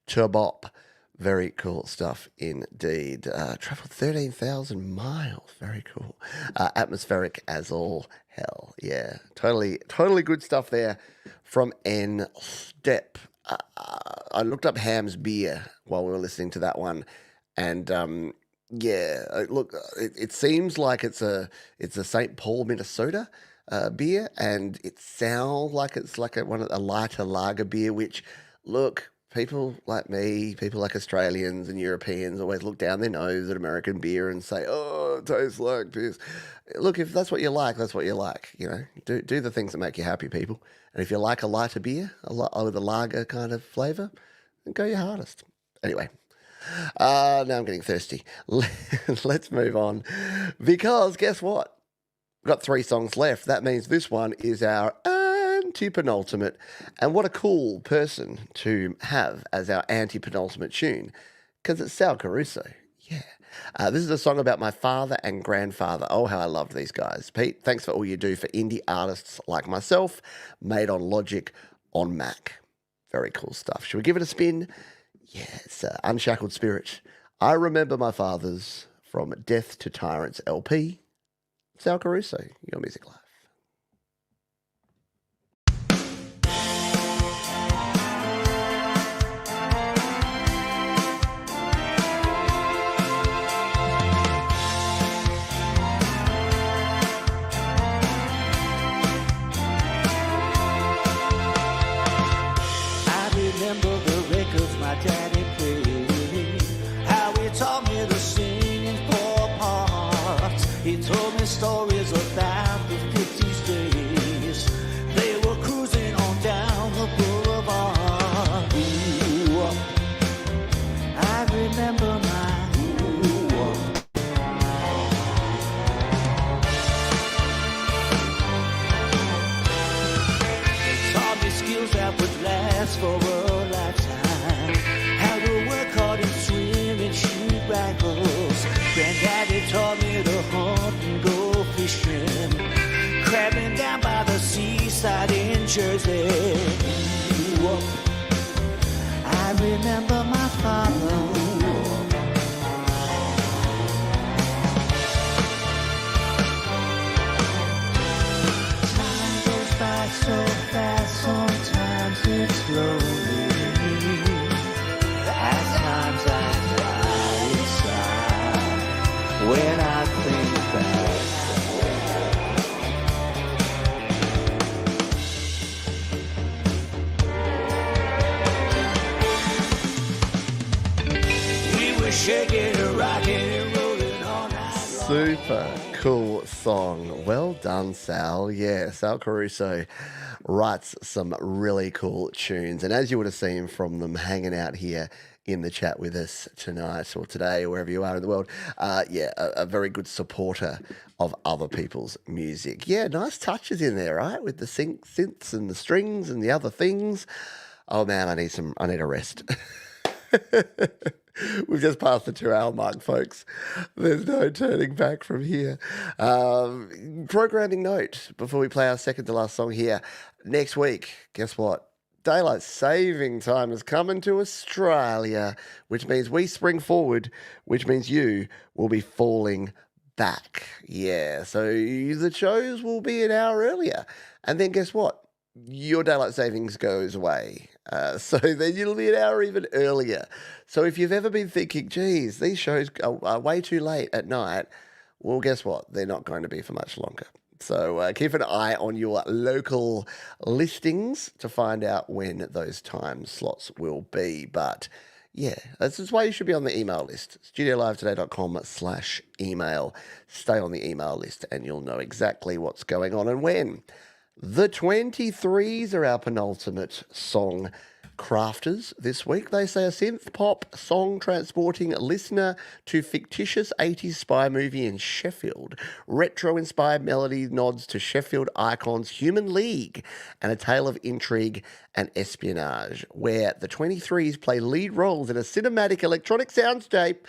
A: to bop. Very cool stuff indeed. Traveled 13,000 miles. Very cool. Atmospheric as all hell. Yeah, totally good stuff there from N-Step. I looked up Ham's beer while we were listening to that one. And yeah, look, it seems like it's a St. Paul, Minnesota beer, and it sounds like it's like a lighter lager beer. Which, look, people like me, people like Australians and Europeans always look down their nose at American beer and say, "Oh, it tastes like this." Look, if that's what you like, that's what you like. You know, do the things that make you happy, people. And if you like a lighter beer, with a lager kind of flavour, then go your hardest. Anyway. Now I'm getting thirsty. Let's move on. Because guess what? We've got 3 songs left. That means this one is our anti-penultimate. And what a cool person to have as our anti-penultimate tune. Because it's Sal Caruso. Yeah. This is a song about my father and grandfather. Oh, how I loved these guys. Pete, thanks for all you do for indie artists like myself, made on Logic on Mac. Very cool stuff. Should we give it a spin? Yeah, it's Unshackled Spirit. I remember my fathers from Death to Tyrants LP. Sal Caruso, your music live.
C: Remember the records my daddy played, how he taught me to sing in four parts. He told me stories about the 50s days. They were cruising on down the boulevard. Ooh, I remember my ooh. They taught me skills that would last for a lifetime. How to work hard and swim and shoot rifles. Granddaddy taught me to hunt and go fishing, crabbing down by the seaside in Jersey. Ooh, I remember my father. Time goes by so fast, sometimes it's lonely. At times I cry inside when I think back. We were shaking and rocking and rolling all night long.
A: Super cool song. Well done, Sal. Yeah, Sal Caruso writes some really cool tunes. And as you would have seen from them hanging out here in the chat with us tonight or today, or wherever you are in the world, a very good supporter of other people's music. Yeah, nice touches in there, right? With the synths and the strings and the other things. Oh man, I need a rest. We've just passed the 2-hour mark, folks. There's no turning back from here. Programming note before we play our second to last song here. Next week, guess what? Daylight saving time is coming to Australia, which means we spring forward, which means you will be falling back. Yeah, so the shows will be an hour earlier. And then guess what? Your daylight savings goes away. So then you'll be an hour even earlier. So if you've ever been thinking, geez, these shows are way too late at night, well, guess what? They're not going to be for much longer. So keep an eye on your local listings to find out when those time slots will be. But yeah, this is why you should be on the email list. studiolivetoday.com/email. Stay on the email list and you'll know exactly what's going on and when. The 23s are our penultimate song crafters this week. They say a synth pop song transporting a listener to fictitious 80s spy movie in Sheffield. Retro-inspired melody nods to Sheffield icons Human League and a tale of intrigue and espionage, where the 23s play lead roles in a cinematic electronic soundscape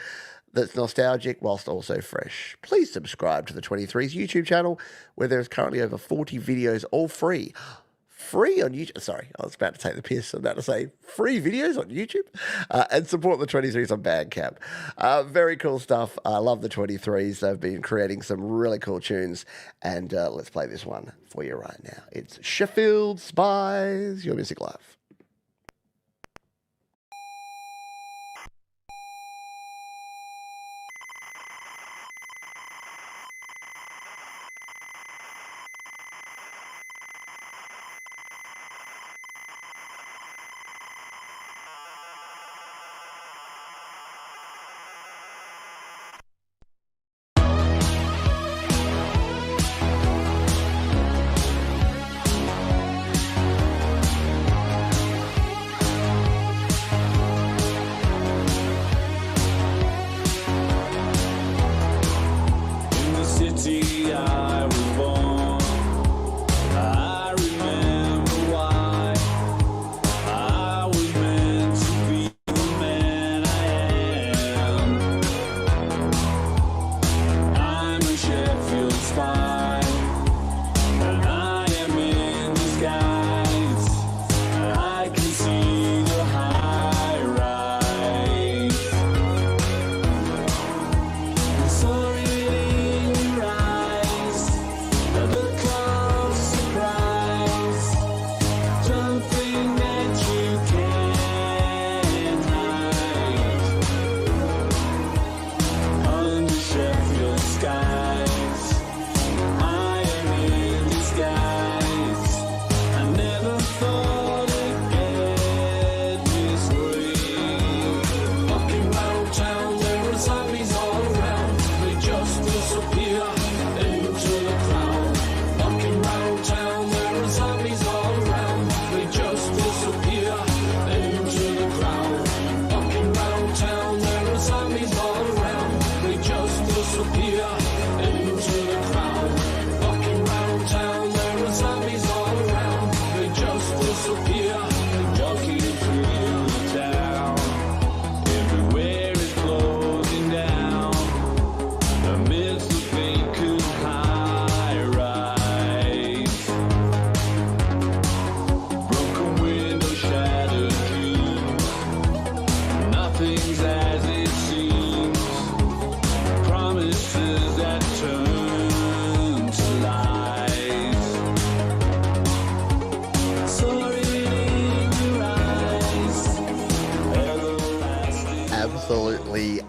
A: that's nostalgic whilst also fresh. Please subscribe to the 23's YouTube channel, where there's currently over 40 videos, all free. Free on YouTube. Sorry, I was about to take the piss. I'm about to say free videos on YouTube. And support the 23's on Bandcamp. Very cool stuff. I love the 23's. They've been creating some really cool tunes. And let's play this one for you right now. It's Sheffield Spies, your music live.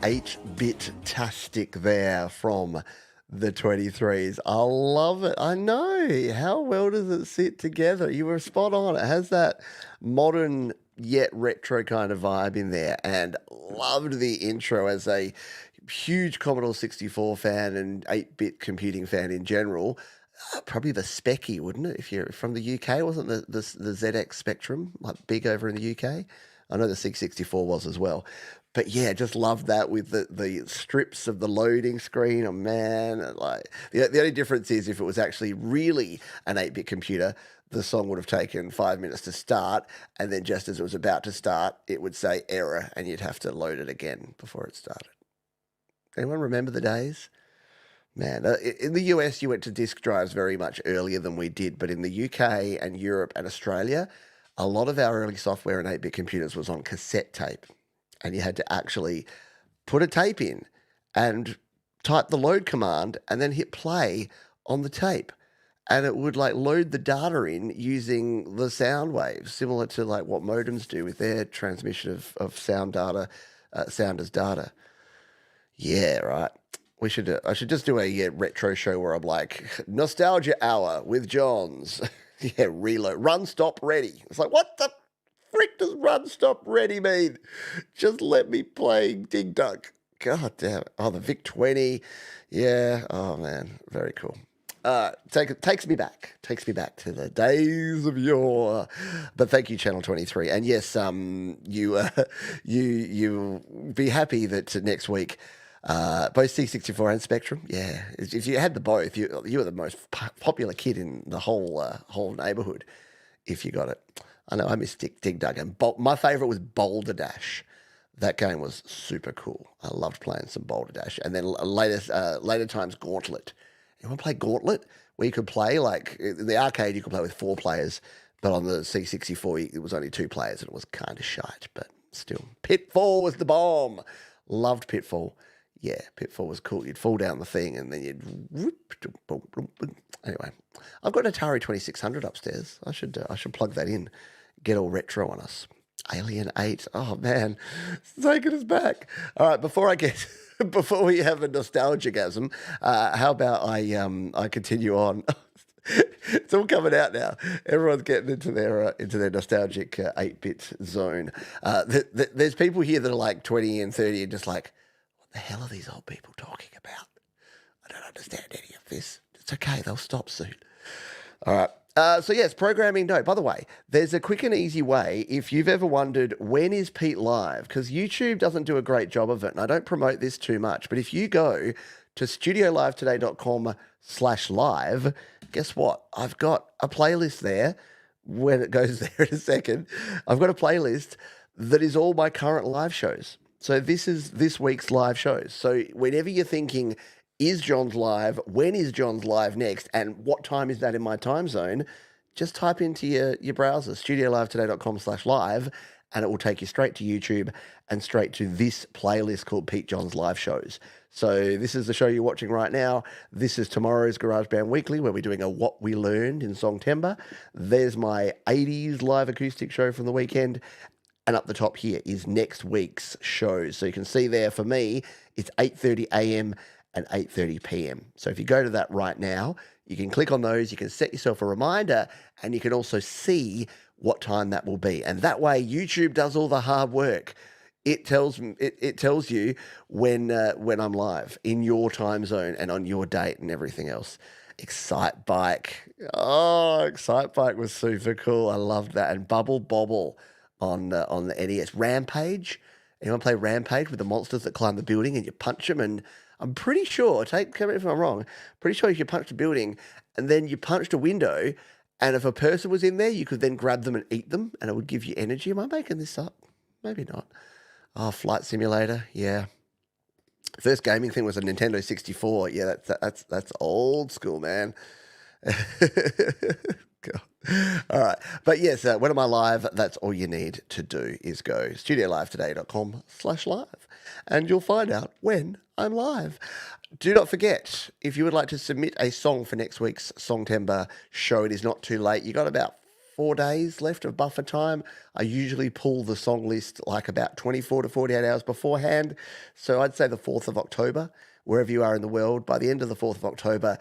A: 8-bit-tastic there from the 23s. I love it. I know. How well does it sit together? You were spot on. It has that modern yet retro kind of vibe in there, and loved the intro as a huge Commodore 64 fan and 8-bit computing fan in general. Probably the Specky, wouldn't it? If you're from the UK, wasn't the ZX Spectrum like big over in the UK? I know the C64 was as well. But yeah, just loved that with the strips of the loading screen. Oh man, like the only difference is if it was actually really an 8-bit computer, the song would have taken 5 minutes to start, and then just as it was about to start, it would say error, and you'd have to load it again before it started. Anyone remember the days? Man, in the US, you went to disk drives very much earlier than we did, but in the UK and Europe and Australia, a lot of our early software in 8-bit computers was on cassette tape, and you had to actually put a tape in and type the load command and then hit play on the tape, and it would like load the data in using the sound waves, similar to like what modems do with their transmission of sound data, sound as data. Yeah, right. I should just do a retro show where I'm like, nostalgia hour with Johns. Yeah, reload. Run, stop, ready. It's like, what the frick does run, stop, ready mean? Just let me play Dig Dug. God damn it. Oh, the VIC-20. Yeah. Oh, man. Very cool. Takes me back to the days of yore. But thank you, Channel 23. And yes, you be happy that next week, both C64 and Spectrum. Yeah, if you had the both, you were the most popular kid in the whole neighborhood. If you got it, I know I missed Dig Dug, and my favorite was Boulder Dash. That game was super cool. I loved playing some Boulder Dash, and then later times Gauntlet. Anyone play Gauntlet? Where you could play like in the arcade, you could play with 4 players, but on the C64 it was only 2 players, and it was kind of shite, but still. Pitfall was the bomb. Loved Pitfall. Yeah, Pitfall was cool. You'd fall down the thing and then you'd... Anyway, I've got an Atari 2600 upstairs. I should plug that in. Get all retro on us. Alien 8. Oh, man. It's taking us back. All right, before we have a nostalgia-gasm, how about I continue on? It's all coming out now. Everyone's getting into their nostalgic 8-bit zone. There's people here that are like 20 and 30 and just like, what the hell are these old people talking about? I don't understand any of this. It's okay. They'll stop soon. All right. So yes, programming note. By the way, there's a quick and easy way if you've ever wondered when is Pete live, because YouTube doesn't do a great job of it, and I don't promote this too much. But if you go to studiolivetoday.com/live, guess what? I've got a playlist there. When it goes there in a second, I've got a playlist that is all my current live shows. So this is this week's live shows. So whenever you're thinking, is John's live? When is John's live next? And what time is that in my time zone? Just type into your browser, studiolivetoday.com/live, and it will take you straight to YouTube and straight to this playlist called Pete John's Live Shows. So this is the show you're watching right now. This is tomorrow's GarageBand Weekly, where we're doing a What We Learned in Songtember. There's my 80s live acoustic show from the weekend. And up the top here is next week's shows. So you can see there for me, it's 8:30 a.m. and 8:30 p.m. So if you go to that right now, you can click on those, you can set yourself a reminder, and you can also see what time that will be. And that way, YouTube does all the hard work. It tells you when I'm live in your time zone and on your date and everything else. Excite Bike. Oh, Excite Bike was super cool. I loved that. And Bubble Bobble on the NES. Rampage. Anyone play Rampage with the monsters that climb the building and you punch them? And I'm pretty sure, correct me if I'm wrong, pretty sure if you punched a building and then you punched a window, and if a person was in there, you could then grab them and eat them, and it would give you energy. Am I making this up? Maybe not. Oh, Flight Simulator. Yeah. First gaming thing was a Nintendo 64. Yeah, that's old school, man. God. All right. But yes, when am I live? That's all you need to do is go studiolivetoday.com/live, and you'll find out when I'm live. Do not forget, if you would like to submit a song for next week's Songtember show, it is not too late. You got about 4 days left of buffer time. I usually pull the song list like about 24 to 48 hours beforehand. So I'd say the 4th of October, wherever you are in the world. By the end of the 4th of October,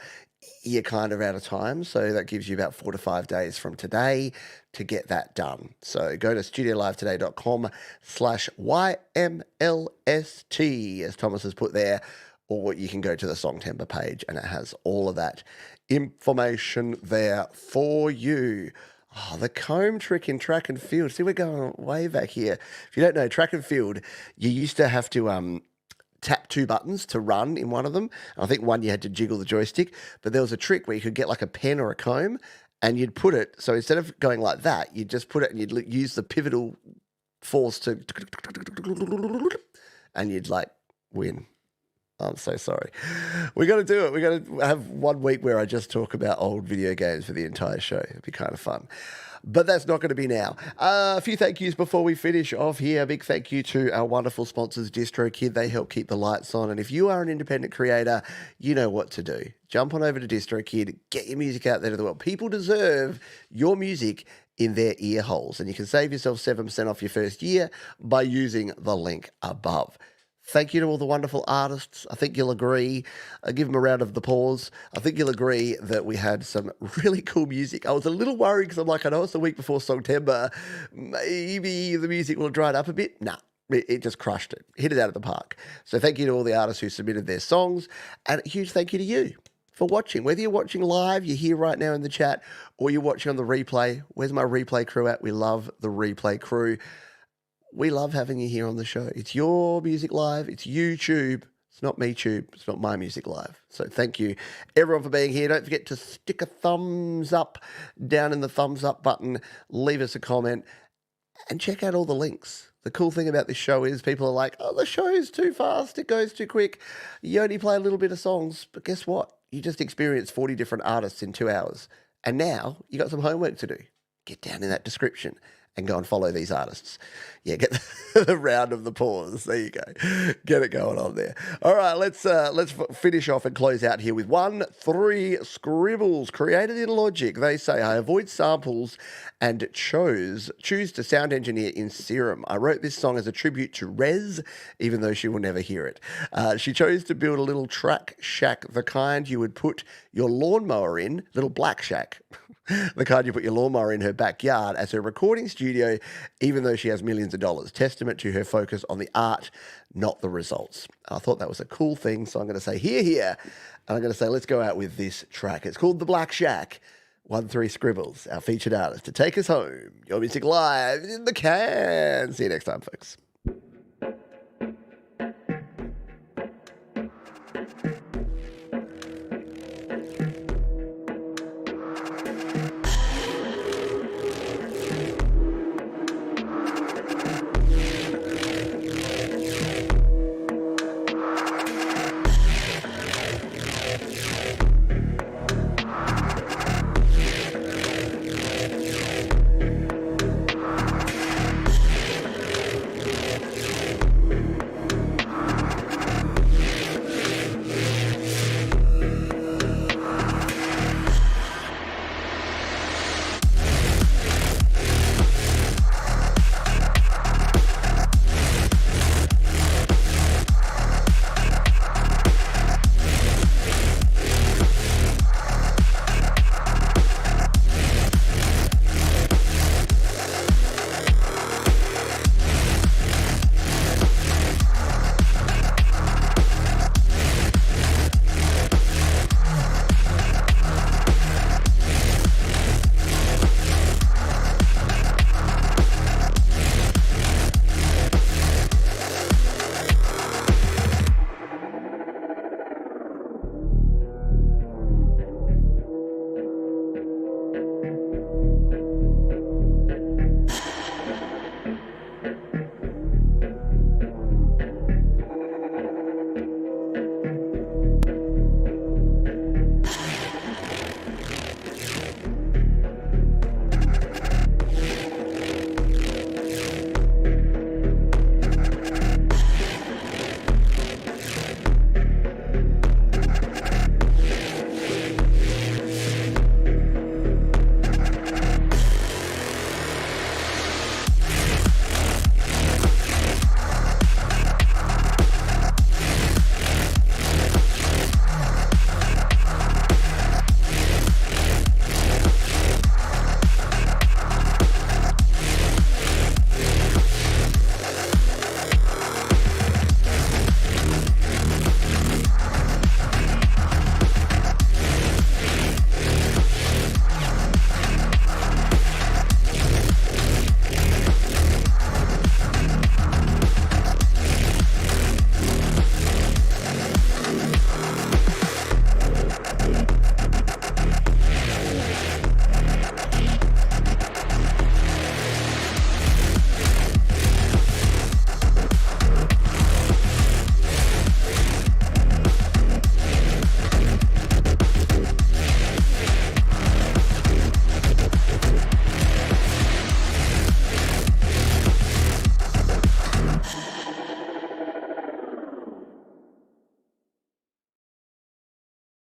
A: you're kind of out of time. So that gives you about 4 to 5 days from today to get that done. So go to studiolivetoday.com/YMLST, as Thomas has put there, or you can go to the Songtember page and it has all of that information there for you. Oh, the comb trick in track and field. See, we're going way back here. If you don't know, track and field, you used to have to tap 2 buttons to run in one of them. And I think one you had to jiggle the joystick, but there was a trick where you could get like a pen or a comb and you'd put it, so instead of going like that, you'd just put it and you'd use the pivotal force to, and you'd like win. I'm so sorry. We got to do it. We got to have 1 week where I just talk about old video games for the entire show. It'd be kind of fun. But that's not going to be now. A few thank yous before we finish off here. A big thank you to our wonderful sponsors, DistroKid. They help keep the lights on. And if you are an independent creator, you know what to do. Jump on over to DistroKid. Get your music out there to the world. People deserve your music in their ear holes. And you can save yourself 7% off your first year by using the link above. Thank you to all the wonderful artists. I think you'll agree. I'll give them a round of applause. I think you'll agree that we had some really cool music. I was a little worried because I'm like, I know it's the week before Songtember. Maybe the music will have dried up a bit. Nah, it just crushed it. Hit it out of the park. So thank you to all the artists who submitted their songs. And a huge thank you to you for watching. Whether you're watching live, you're here right now in the chat, or you're watching on the replay. Where's my replay crew at? We love the replay crew. We love having you here on the show. It's your music live. It's YouTube. It's not me tube. It's not my music live. So thank you, everyone, for being here. Don't forget to stick a thumbs up down in the thumbs up button. Leave us a comment and check out all the links. The cool thing about this show is people are like, oh, the show is too fast. It goes too quick. You only play a little bit of songs. But guess what? You just experienced 40 different artists in 2 hours. And now you got some homework to do. Get down in that description and go and follow these artists. Yeah, get the round of the pause. There you go. Get it going on there. All right, let's finish off and close out here with 1 3 Scribbles. Created in Logic. They say, I avoid samples and choose to sound engineer in Serum. I wrote this song as a tribute to Rez, even though she will never hear it. She chose to build a little track shack, the kind you would put your lawnmower in, little black shack. The kind you put your lawnmower in her backyard as her recording studio, even though she has millions of dollars. Testament to her focus on the art, not the results. I thought that was a cool thing, so I'm going to say here, and I'm going to say let's go out with this track. It's called The Black Shack. 1 3 Scribbles, our featured artist, to take us home. Your music live in the can. See you next time, folks.